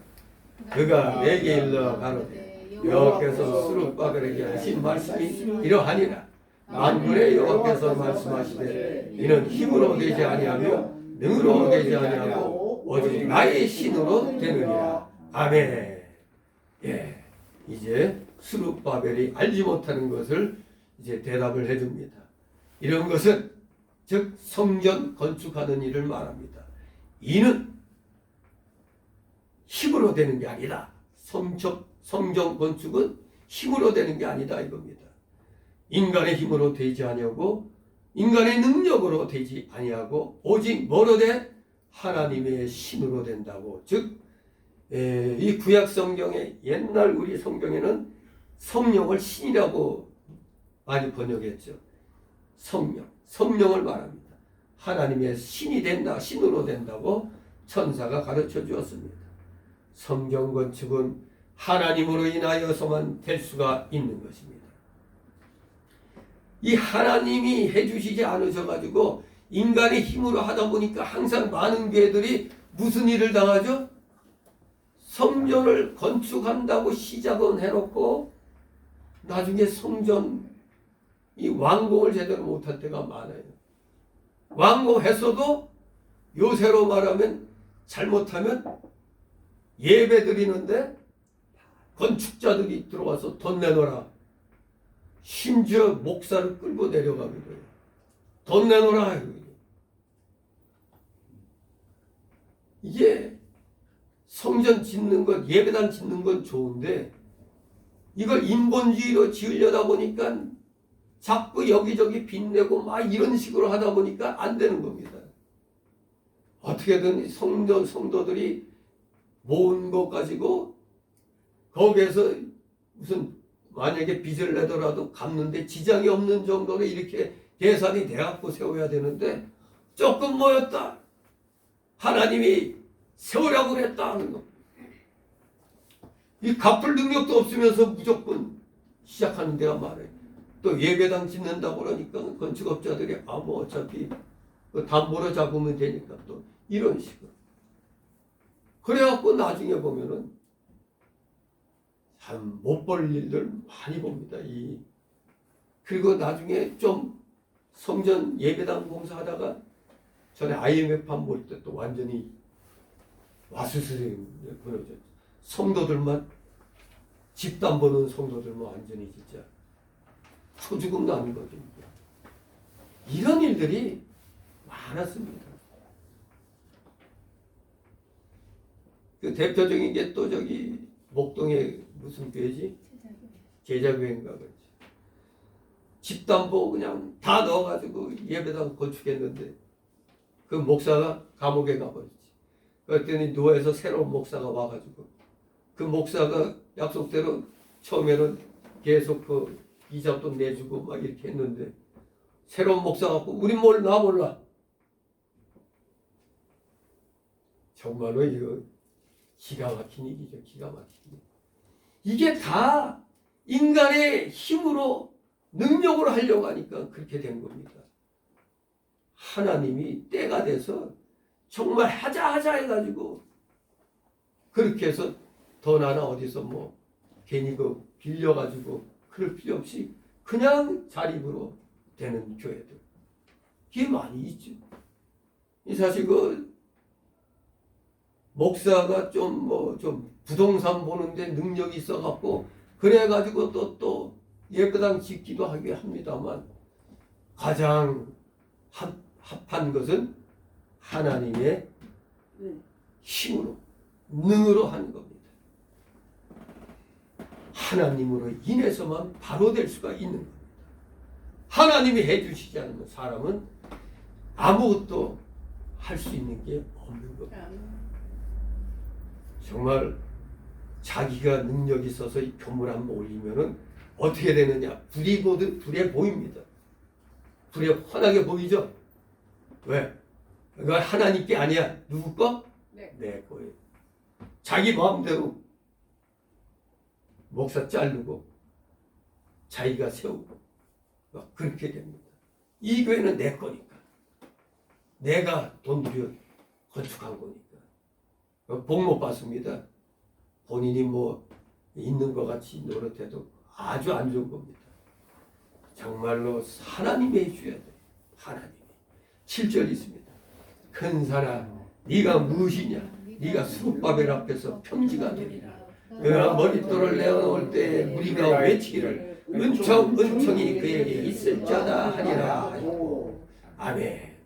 그가 내게 일러 가로되 여호와께서 스룹바벨에게 하신 말씀이 이러하니라. 만군의 여호와께서 말씀하시되 이는 힘으로 되지 아니하며 능으로 되지 아니하고 오직 나의 신으로 되느니라. 아멘. 예, 이제 스룹바벨이 알지 못하는 것을 이제 대답을 해줍니다. 이런 것은 즉 성전 건축하는 일을 말합니다. 이는 힘으로 되는 게 아니다. 성전 건축은 힘으로 되는 게 아니다 이겁니다. 인간의 힘으로 되지 아니하고 인간의 능력으로 되지 아니하고 오직 뭐로 돼? 하나님의 신으로 된다고. 즉 이 구약 성경의 옛날 우리 성경에는 성령을 신이라고 많이 번역했죠. 성령을 말합니다. 하나님의 신이 된다, 신으로 된다고 천사가 가르쳐 주었습니다. 성경 건축은 하나님으로 인하여서만 될 수가 있는 것입니다. 이 하나님이 해주시지 않으셔가지고 인간의 힘으로 하다 보니까 항상 많은 교회들이 무슨 일을 당하죠? 성전을 건축한다고 시작은 해놓고 나중에 성전 이 완공을 제대로 못할 때가 많아요. 완공했어도 요새로 말하면 잘못하면 예배 드리는데 건축자들이 들어와서 돈 내놓으라. 심지어 목사를 끌고 내려가기도 해요. 돈 내놓으라. 이게 성전 짓는 것, 예배당 짓는 건 좋은데 이걸 인본주의로 지으려다 보니까 자꾸 여기저기 빚내고 막 이런 식으로 하다 보니까 안 되는 겁니다. 어떻게든 성도들이 모은 것 가지고 거기에서 무슨 만약에 빚을 내더라도 갚는데 지장이 없는 정도로 이렇게 계산이 돼갖고 세워야 되는데 조금 모였다. 하나님이 세우라고 그랬다 하는 거. 이 갚을 능력도 없으면서 무조건 시작하는 데가 많아요. 또 예배당 짓는다고 그러니까 건축업자들이 뭐 어차피 담보로 잡으면 되니까 또 이런 식으로. 그래갖고 나중에 보면은 참 못 볼 일들 많이 봅니다. 그리고 나중에 좀 성전 예배당 공사하다가 전에 IMF 한 볼 때 또 완전히 와수스레 무너졌죠. 성도들만 집단 보는 성도들만 완전히 진짜 초죽음 나는 거죠. 이런 일들이 많았습니다. 그 대표적인 게 또 저기 목동에 무슨 교회지? 제자교회인가 그렇지. 집단보 그냥 다 넣어가지고 예배당 건축했는데 그 목사가 감옥에 가버렸지. 그랬더니 누워서 새로운 목사가 와가지고 그 목사가 약속대로 처음에는 계속 그 이자돈 내주고 막 이렇게 했는데 새로운 목사 갖고 우린 나 몰라. 정말로 이거 기가 막힌 일이죠. 기가 막힌 일. 이게 다 인간의 힘으로 능력으로 하려고 하니까 그렇게 된 겁니다. 하나님이 때가 돼서 정말 하자 해가지고 그렇게 해서 돈 하나 어디서 뭐 괜히 그 빌려가지고 그럴 필요 없이 그냥 자립으로 되는 교회들 이게 많이 있죠. 이 사실 그 목사가 좀 부동산 보는데 능력이 있어갖고 그래가지고 또 예배당 짓기도 하게 합니다만 가장 합한 것은 하나님의 힘으로 능으로 하는 겁니다. 하나님으로 인해서만 바로 될 수가 있는 겁니다. 하나님이 해주시지 않으면 사람은 아무것도 할 수 있는 게 없는 겁니다. 정말 자기가 능력이 있어서 이 교물 한번 올리면은 어떻게 되느냐? 불에 보입니다. 불에 환하게 보이죠? 왜? 그건 하나님께 아니야. 누구 거? 네. 내 거예요. 자기 마음대로 목사 자르고 자기가 세우고 막 그렇게 됩니다. 이 교회는 내 거니까. 내가 돈 들여 건축한 거니까 복 못 받습니다. 본인이 뭐 있는 것 같이 노릇해도 아주 안 좋은 겁니다. 정말로 하나님이 해줘야 돼. 하나님이. 7절 있습니다. 큰 사람 네가 무엇이냐? 네가 수르바벨 앞에서 평지가 되리라. 그가 머릿돌을 내어놓을 때 우리가 외치기를 은총이 그에게 있을지어다 하니라 하였고. 아멘.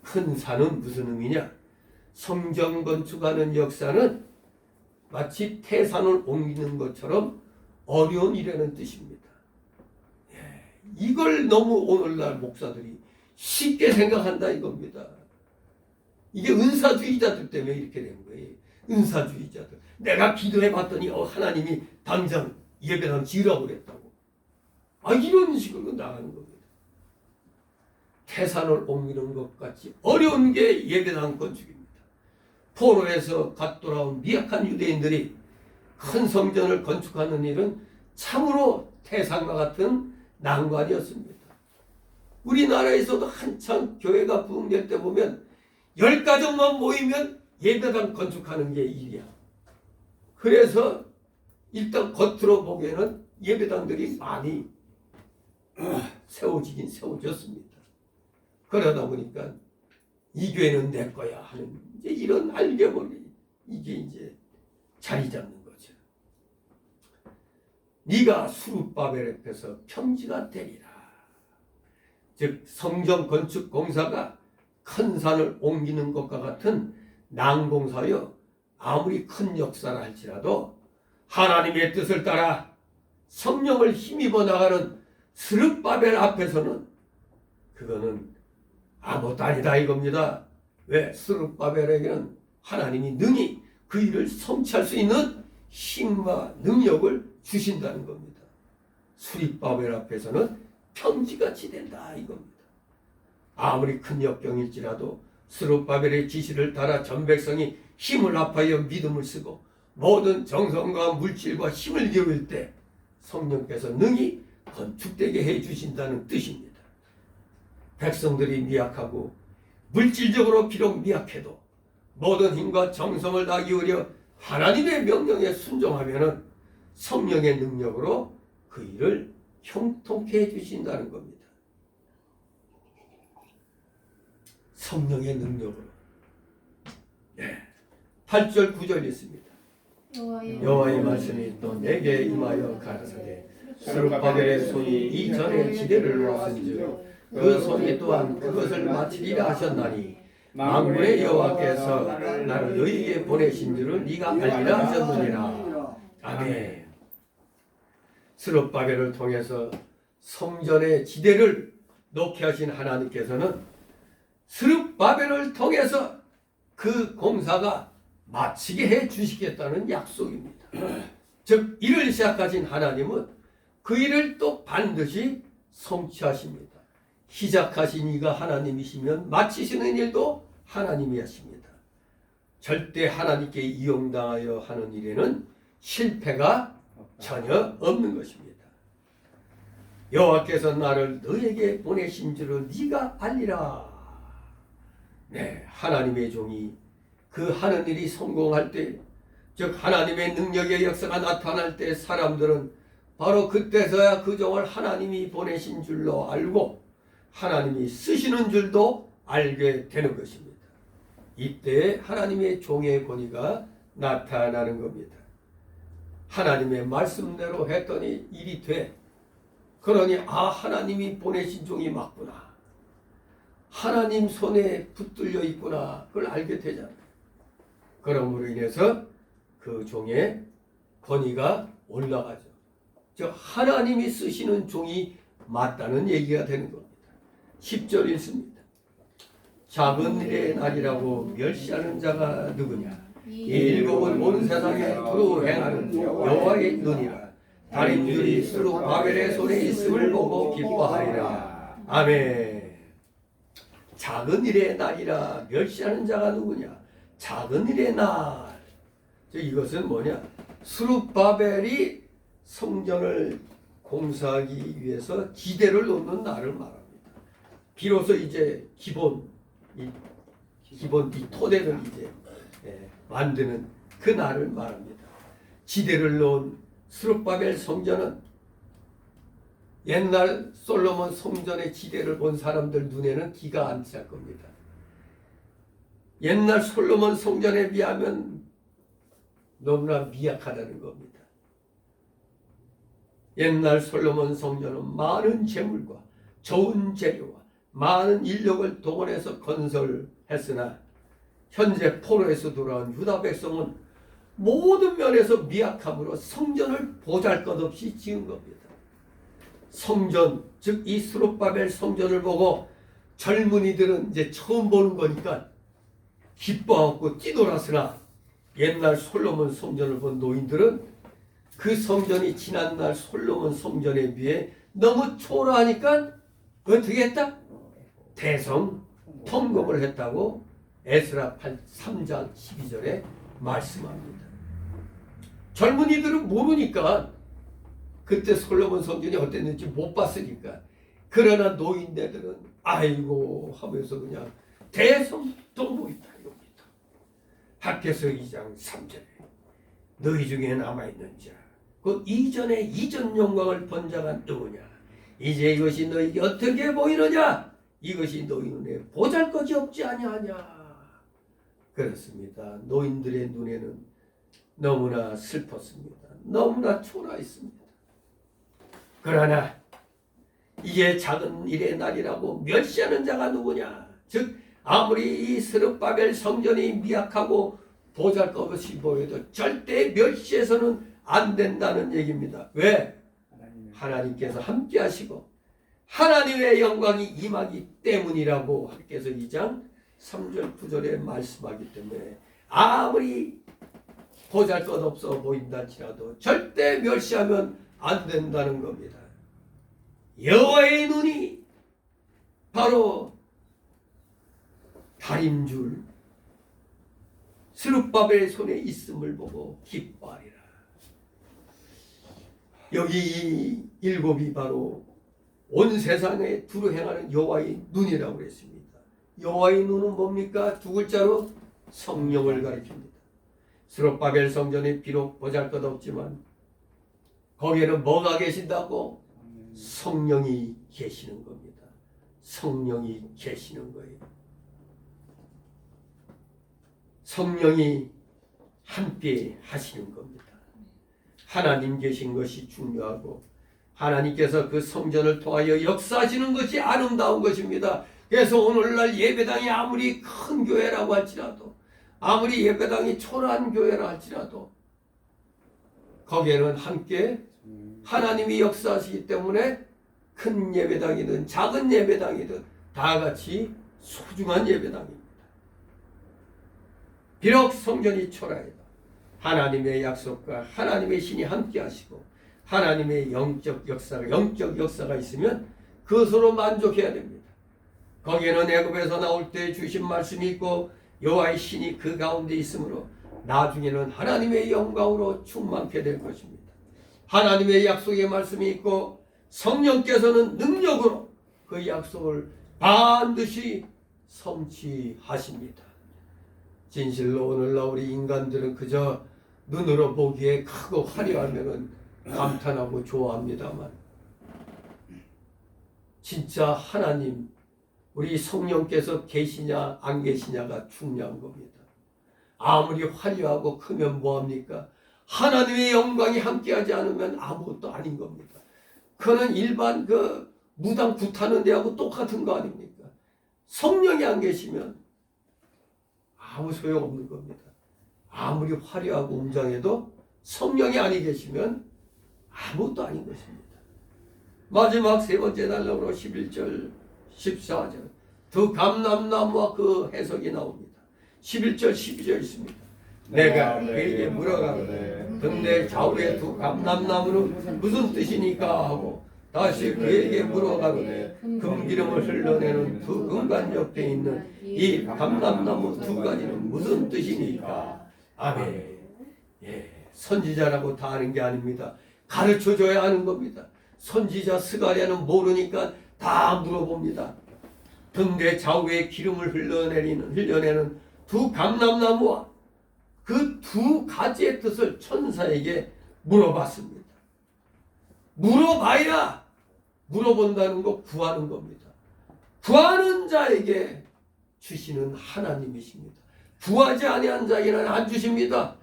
큰 산은 무슨 의미냐? 성전 건축하는 역사는 마치 태산을 옮기는 것처럼 어려운 일이라는 뜻입니다. 이걸 너무 오늘날 목사들이 쉽게 생각한다 이겁니다. 이게 은사주의자들 때문에 이렇게 된 거예요. 은사주의자들. 내가 기도해 봤더니 하나님이 당장 예배당 지으라고 그랬다고. 이런 식으로 나가는 겁니다. 태산을 옮기는 것 같이 어려운 게 예배당 건축입니다. 포로에서 갓 돌아온 미약한 유대인들이 큰 성전을 건축하는 일은 참으로 태산과 같은 난관이었습니다. 우리나라에서도 한참 교회가 부흥될 때 보면 10가정만 모이면 예배당 건축하는 게 일이야. 그래서 일단 겉으로 보기에는 예배당들이 많이 세워지긴 세워졌습니다. 그러다 보니까 이 교회는 내 거야 하는 이제 이런 알개머리 이게 이제 자리 잡는 거죠. 네가 수르바벨 앞에서 평지가 되리라. 즉 성전 건축 공사가 큰 산을 옮기는 것과 같은 난공사여 아무리 큰 역사라 할지라도 하나님의 뜻을 따라 성령을 힘입어 나가는 스룹바벨 앞에서는 그거는 아무것도 아니다 이겁니다. 왜? 스룹바벨에게는 하나님이 능히 그 일을 성취할 수 있는 힘과 능력을 주신다는 겁니다. 수립바벨 앞에서는 평지같이 된다 이겁니다. 아무리 큰 역경일지라도 스룹바벨의 지시를 따라 전 백성이 힘을 합하여 믿음을 쓰고 모든 정성과 물질과 힘을 기울일 때 성령께서 능히 건축되게 해주신다는 뜻입니다. 백성들이 미약하고 물질적으로 비록 미약해도 모든 힘과 정성을 다 기울여 하나님의 명령에 순종하면 성령의 능력으로 그 일을 형통케 해주신다는 겁니다. 성령의 능력으로. 8절 9절 있습니다. 여호와의 말씀이 또 내게 임하여 가라사대 스룹바벨의 손이 이전에 지대를 놓았은즉 그 손이 또한 그것을 마치리라 하셨나니 만군의 여호와께서 나를 너희에게 보내신 줄을 네가 알리라 하셨느니라. 아멘. 스룹바벨을 통해서 성전의 지대를 놓게 하신 하나님께서는 스룹바벨을 통해서 그 공사가 마치게 해 주시겠다는 약속입니다. 즉 일을 시작하신 하나님은 그 일을 또 반드시 성취하십니다. 시작하신 이가 하나님이시면 마치시는 일도 하나님이 하십니다. 절대 하나님께 이용당하여 하는 일에는 실패가 전혀 없는 것입니다. 여호와께서 나를 너에게 보내신 줄을 네가 알리라. 네, 하나님의 종이 그 하는 일이 성공할 때, 즉 하나님의 능력의 역사가 나타날 때 사람들은 바로 그때서야 그 종을 하나님이 보내신 줄로 알고 하나님이 쓰시는 줄도 알게 되는 것입니다. 이때 하나님의 종의 권위가 나타나는 겁니다. 하나님의 말씀대로 했더니 일이 돼. 그러니 하나님이 보내신 종이 맞구나. 하나님 손에 붙들려 있구나. 그걸 알게 되잖아요. 그러므로 인해서 그 종의 권위가 올라가죠. 즉 하나님이 쓰시는 종이 맞다는 얘기가 되는 겁니다. 10절 읽습니다. 작은 일의 날이라고 멸시하는 자가 누구냐? 이 일곱은 온 세상에 두루 행하는 여호와의 눈이라. 달인들이 스룹바벨의 손에 있음을 보고 기뻐하리라. 아멘. 작은 일의 날이라 멸시하는 자가 누구냐? 작은 일의 날. 이것은 뭐냐? 스룹바벨이 성전을 공사하기 위해서 지대를 놓는 날을 말합니다. 비로소 이제 기본 이 기본 이 토대를 이제 만드는 그 날을 말합니다. 지대를 놓은 스룹바벨 성전은 옛날 솔로몬 성전의 지대를 본 사람들 눈에는 기가 안 찰 겁니다. 옛날 솔로몬 성전에 비하면 너무나 미약하다는 겁니다. 옛날 솔로몬 성전은 많은 재물과 좋은 재료와 많은 인력을 동원해서 건설했으나 현재 포로에서 돌아온 유다 백성은 모든 면에서 미약함으로 성전을 보잘것없이 지은 겁니다. 성전, 즉 이 스룹바벨 성전을 보고 젊은이들은 이제 처음 보는 거니까 기뻐하고 뛰놀았으나 옛날 솔로몬 성전을 본 노인들은 그 성전이 지난날 솔로몬 성전에 비해 너무 초라하니까 어떻게 했다? 대성 통곡을 했다고 에스라 3장 12절에 말씀합니다. 젊은이들은 모르니까 그때 솔로몬 성전이 어땠는지 못 봤으니까. 그러나 노인네들은 아이고 하면서 그냥 대성통곡이다 이겁니다. 학개서 2장 3절에 너희 중에 남아있는 자 그 이전에 이전 영광을 본 자가 누구냐? 이제 이것이 너희에게 어떻게 보이느냐? 이것이 너희 눈에 보잘것이 없지 아니하냐? 그렇습니다. 노인들의 눈에는 너무나 슬펐습니다. 너무나 초라했습니다. 그러나 이게 작은 일의 날이라고 멸시하는 자가 누구냐? 즉 아무리 이 스룹바벨 성전이 미약하고 보잘것없이 보여도 절대 멸시해서는 안 된다는 얘기입니다. 왜? 하나님께서 함께 하시고 하나님의 영광이 임하기 때문이라고 학개서 2장 3절 9절에 말씀하기 때문에 아무리 보잘것없어 보인다 할지라도 절대 멸시하면 안 된다는 겁니다. 여호와의 눈이 바로 다림줄 스룹바벨의 손에 있음을 보고 기뻐하리라. 여기 이 일곱이 바로 온 세상에 두루 행하는 여호와의 눈이라고 그랬습니다. 여호와의 눈은 뭡니까? 두 글자로 성령을 가리킵니다. 스룹바벨 성전이 비록 보잘것없지만 거기에는 뭐가 계신다고? 성령이 계시는 겁니다. 성령이 계시는 거예요. 성령이 함께 하시는 겁니다. 하나님 계신 것이 중요하고 하나님께서 그 성전을 통하여 역사하시는 것이 아름다운 것입니다. 그래서 오늘날 예배당이 아무리 큰 교회라고 할지라도 아무리 예배당이 초라한 교회라 할지라도 거기에는 함께 하나님이 역사하시기 때문에 큰 예배당이든 작은 예배당이든 다 같이 소중한 예배당입니다. 비록 성전이 초라해도 하나님의 약속과 하나님의 신이 함께 하시고 하나님의 영적 역사가 있으면 그것으로 만족해야 됩니다. 거기에는 애굽에서 나올 때 주신 말씀이 있고 여호와의 신이 그 가운데 있으므로 나중에는 하나님의 영광으로 충만케 될 것입니다. 하나님의 약속의 말씀이 있고 성령께서는 능력으로 그 약속을 반드시 성취하십니다. 진실로 오늘날 우리 인간들은 그저 눈으로 보기에 크고 화려하면 감탄하고 좋아합니다만 진짜 하나님 우리 성령께서 계시냐 안 계시냐가 중요한 겁니다. 아무리 화려하고 크면 뭐합니까? 하나님의 영광이 함께하지 않으면 아무것도 아닌 겁니다. 그는 일반 그 무당 굿하는 데하고 똑같은 거 아닙니까? 성령이 안 계시면 아무 소용없는 겁니다. 아무리 화려하고 웅장해도 성령이 아니 계시면 아무것도 아닌 것입니다. 마지막 세 번째 단락으로 11절 14절 두 감람나무와 그 해석이 나옵니다. 11절 12절 있습니다. 내가 그에게 물어가거든 근데 좌우의 두 감람나무는 무슨 뜻이니까 하고 다시 그에게 물어가거든 금기름을 흘러내는 두 금관 옆에 있는 이 감람나무 두 가지는 무슨 뜻이니까. 아멘. 선지자라고 다 아는 게 아닙니다. 가르쳐줘야 하는 겁니다. 선지자 스가랴는 모르니까 다 물어봅니다. 등대 좌우에 기름을 흘려내는 두 감람나무와 그 두 가지의 뜻을 천사에게 물어봤습니다. 물어봐야 물어본다는 거 구하는 겁니다. 구하는 자에게 주시는 하나님이십니다. 구하지 아니한 자에게는 안 주십니다.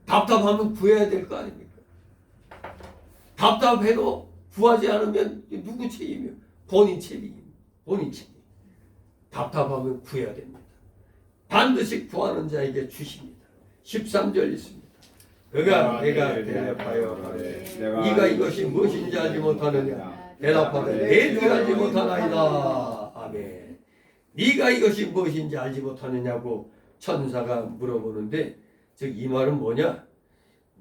답답하면 구해야 될 거 아닙니까? 답답해도 구하지 않으면 누구 책임이요? 본인 책임. 본인 책임. 답답하면 구해야 됩니다. 반드시 구하는 자에게 주십니다. 13절 있습니다. 그가 내가 대답하여 네가 이것이 무엇인지 알지 못하느냐 대답하되 내 줄 알지 못하나이다. 아멘. 네가 이것이 무엇인지 알지 못하느냐고 천사가 물어보는데 즉 이 말은 뭐냐?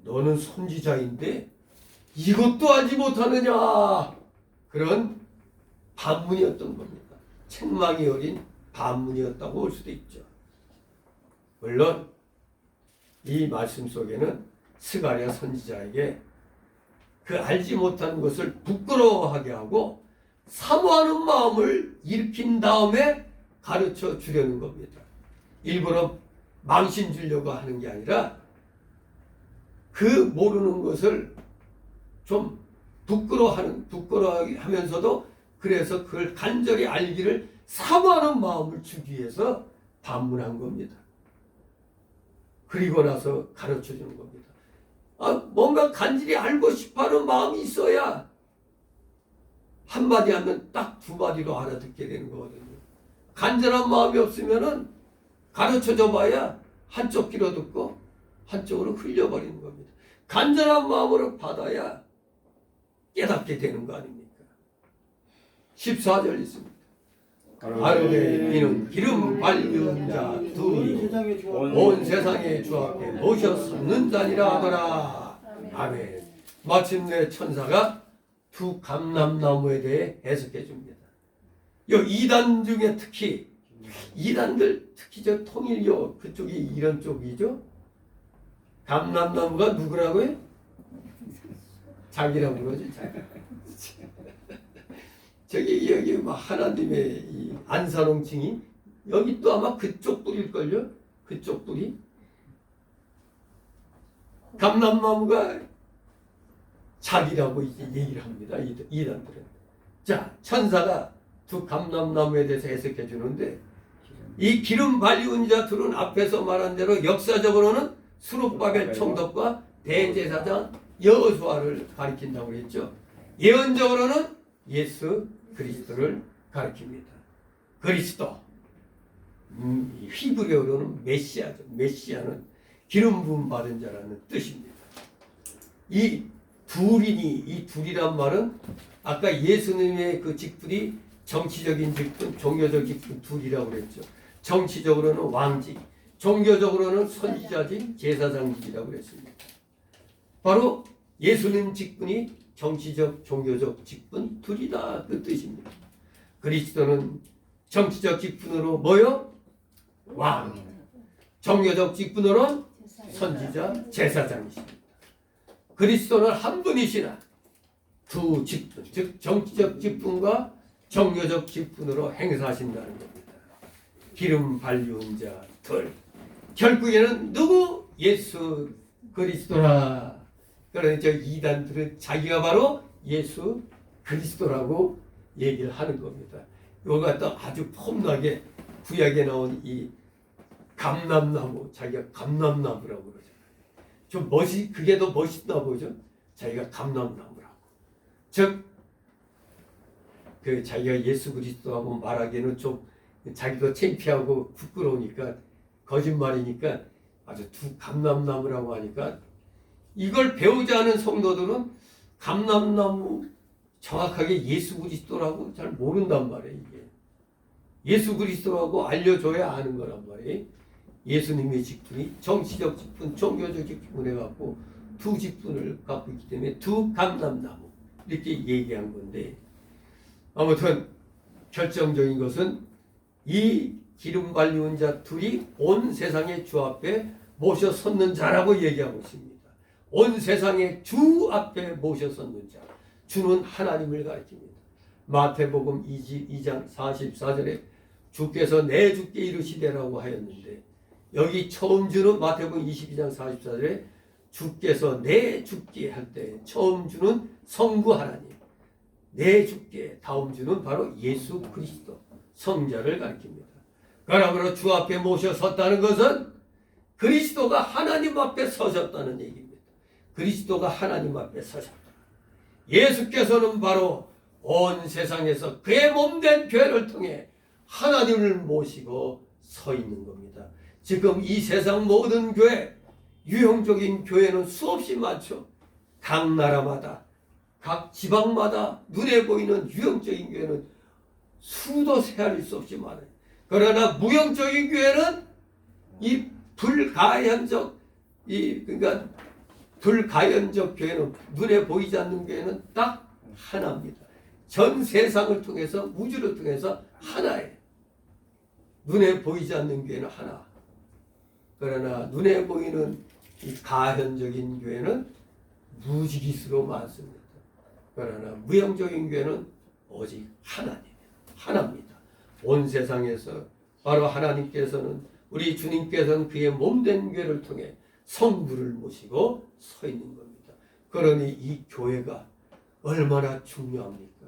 너는 선지자인데 이것도 알지 못하느냐? 그런 반문이었던 겁니다. 책망이 어린 반문이었다고 볼 수도 있죠. 물론 이 말씀 속에는 스가랴 선지자에게 그 알지 못한 것을 부끄러워하게 하고 사모하는 마음을 일으킨 다음에 가르쳐 주려는 겁니다. 일부러 망신 주려고 하는 게 아니라 그 모르는 것을 좀 부끄러워하게 하면서도 그래서 그걸 간절히 알기를 사모하는 마음을 주기 위해서 반문한 겁니다. 그리고 나서 가르쳐 주는 겁니다. 뭔가 간절히 알고 싶어하는 마음이 있어야 한마디 하면 딱 두 마디로 알아듣게 되는 거거든요. 간절한 마음이 없으면은 가르쳐 줘봐야 한쪽 귀로 듣고 한쪽으로 흘려버리는 겁니다. 간절한 마음으로 받아야 깨닫게 되는 거 아닙니까? 14절 있습니다. 가로되 이는 기름 발리운 자 둘이 온 세상의 주 앞에 모셔 섰는 자니라 하더라. 아멘. 마침내 천사가 두 감람나무에 대해 해석해 줍니다. 이 이단 중에 특히 이단들 특히 저 통일교 그쪽이 이런 쪽이죠. 감람나무가 누구라고요? 자기라고 그러지. 자기. 저기 여기 뭐 하나님의 이 안산홍칭이 여기 또 아마 그쪽 뿌리일걸요? 그쪽 뿌리. 감람나무가 자기라고 이제 얘기를 합니다. 이단들은. 자, 천사가 두 감람나무에 대해서 해석해 주는데 이 기름 발리운 자 둘은 앞에서 말한 대로 역사적으로는 수룹바벨 총독과 대제사장 여호수아를 가리킨다고 했죠. 예언적으로는 예수 그리스도를 가리킵니다. 그리스도 히브리어로는 메시아죠. 메시아는 기름 부음 받은 자라는 뜻입니다. 이 둘이란 말은 아까 예수님의 그 직분이 정치적인 직분, 종교적 직분 둘이라고 그랬죠. 정치적으로는 왕직, 종교적으로는 선지자직, 제사장직이라고 그랬습니다. 바로 예수님 직분이 정치적, 종교적 직분 둘이다 그 뜻입니다. 그리스도는 정치적 직분으로 뭐요? 왕. 종교적 직분으로는 선지자, 제사장이십니다. 그리스도는 한 분이시나 두 직분, 즉 정치적 직분과 종교적 직분으로 행사하신다는 겁니다. 기름 발리운 자 둘. 결국에는 누구? 예수 그리스도라. 그러니 저 이단들은 자기가 바로 예수 그리스도라고 얘기를 하는 겁니다. 이걸 갖다 아주 폼나게 구약에 나온 이 감람나무, 자기가 감람나무라고 그러잖아요. 좀 그게 더 멋있나 보죠? 자기가 감람나무라고. 즉, 자기가 예수 그리스도하고 말하기에는 좀 자기도 창피하고 부끄러우니까 거짓말이니까 아주 두 감람나무라고 하니까 이걸 배우지 않은 성도들은 감람나무 정확하게 예수 그리스도라고 잘 모른단 말이에요. 이게 예수 그리스도라고 알려줘야 아는 거란 말이에요. 예수님의 직분이 정치적 직분, 종교적 직분을 해갖고 두 직분을 갖고 있기 때문에 두 감람나무 이렇게 얘기한 건데 아무튼 결정적인 것은 이 기름 발리운 자 둘이 온 세상의 주 앞에 모셔 섰는 자라고 얘기하고 있습니다. 온 세상의 주 앞에 모셔 섰는 자. 주는 하나님을 가리킵니다. 마태복음 2장 44절에 주께서 내 주께 이르시되라고 하였는데, 여기 처음 주는 마태복음 22장 44절에 주께서 내 주께 할 때 처음 주는 성부 하나님, 내 주께 다음 주는 바로 예수 그리스도 성자를 가리킵니다. 그러므로 주 앞에 모셔 섰다는 것은 그리스도가 하나님 앞에 서셨다는 얘기입니다. 그리스도가 하나님 앞에 서셨다. 예수께서는 바로 온 세상에서 그의 몸된 교회를 통해 하나님을 모시고 서 있는 겁니다. 지금 이 세상 모든 교회, 유형적인 교회는 수없이 많죠. 각 나라마다, 각 지방마다 눈에 보이는 유형적인 교회는 수도 세할 수 없이 많아요. 그러나 무형적인 교회는 이 불가연적, 그러니까 불가연적 교회는, 눈에 보이지 않는 교회는 딱 하나입니다. 전 세상을 통해서, 우주를 통해서 하나예요. 눈에 보이지 않는 교회는 하나. 그러나 눈에 보이는 이 가현적인 교회는 무지기수로 많습니다. 그러나 무형적인 교회는 오직 하나입니다. 온 세상에서 바로 하나님께서는, 우리 주님께서는 그의 몸된 교회를 통해 성부를 모시고 서 있는 겁니다. 그러니 이 교회가 얼마나 중요합니까?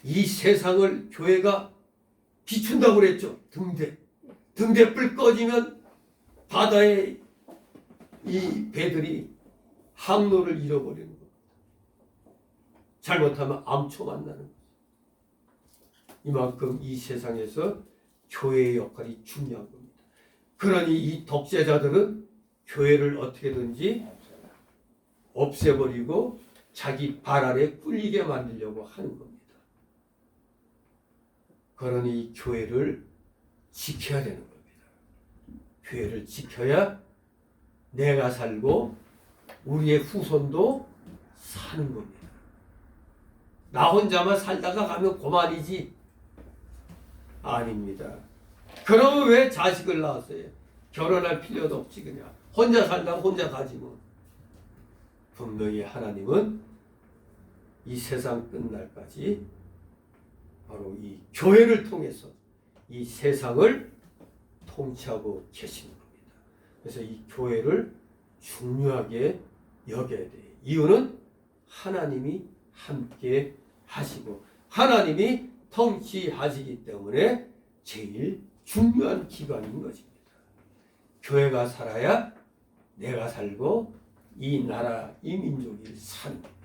이 세상을 교회가 비춘다고 그랬죠. 등대 불 꺼지면 바다에 이 배들이 항로를 잃어버리는 겁니다. 잘못하면 암초 만나는 거죠. 이만큼 이 세상에서 교회의 역할이 중요한 겁니다. 그러니 이 독재자들은 교회를 어떻게든지 없애버리고 자기 발 아래 꿀리게 만들려고 하는 겁니다. 그러니 이 교회를 지켜야 되는 겁니다. 교회를 지켜야 내가 살고 우리의 후손도 사는 겁니다. 나 혼자만 살다가 가면 그만이지. 아닙니다. 그러면 왜 자식을 낳았어요? 결혼할 필요도 없지. 그냥 혼자 살다가 혼자 가지 뭐. 분명히 하나님은 이 세상 끝날까지 바로 이 교회를 통해서 이 세상을 통치하고 계시는 겁니다. 그래서 이 교회를 중요하게 여겨야 돼요. 이유는 하나님이 함께 하시고 하나님이 통치하시기 때문에 제일 중요한 기관인 것입니다. 교회가 살아야 내가 살고 이 나라, 이 민족이 사는 겁니다.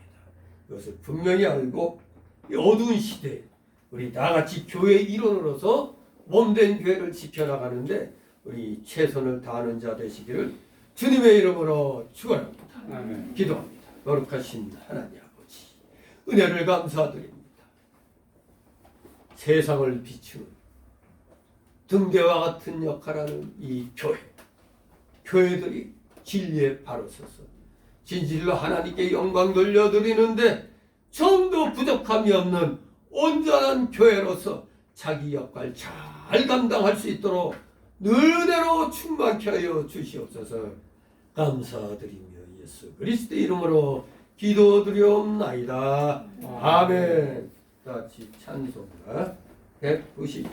이것을 분명히 알고 이 어두운 시대에 우리 다같이 교회의 일원으로서 몸된 교회를 지켜나가는데 우리 최선을 다하는 자 되시기를 주님의 이름으로 축원합니다. 기도합니다. 거룩하신 하나님 아버지, 은혜를 감사드립니다. 세상을 비추는 등대와 같은 역할하는 이 교회들이 진리에 바로 서서 진실로 하나님께 영광 돌려드리는데 좀도 부족함이 없는 온전한 교회로서 자기 역할 잘 감당할 수 있도록 늘대로 충만케 하여 주시옵소서. 감사드리며 예수 그리스도의 이름으로 기도드리옵나이다. 아멘. 같이 찬송가 190조.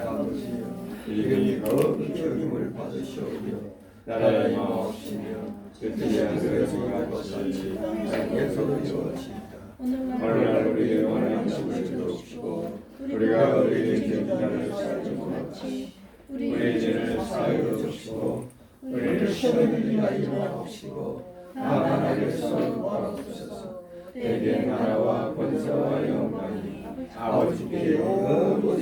아버지여 이름이 거룩히 여김을 받으시오며 나라의 마옵시며 뜻이 하늘에서 같이 땅에서도 이루어지이다. 오늘날 우리에게 원하는 양식을 주옵시고 우리가 우리에게 죄인을 사하지 못같이 우리의 죄를 사하여 주옵시고 우리를 시험에 하지 마옵시고 다만 악에서 구하옵소서. 대개 나라와 권세와 영광이 아버지께 영원히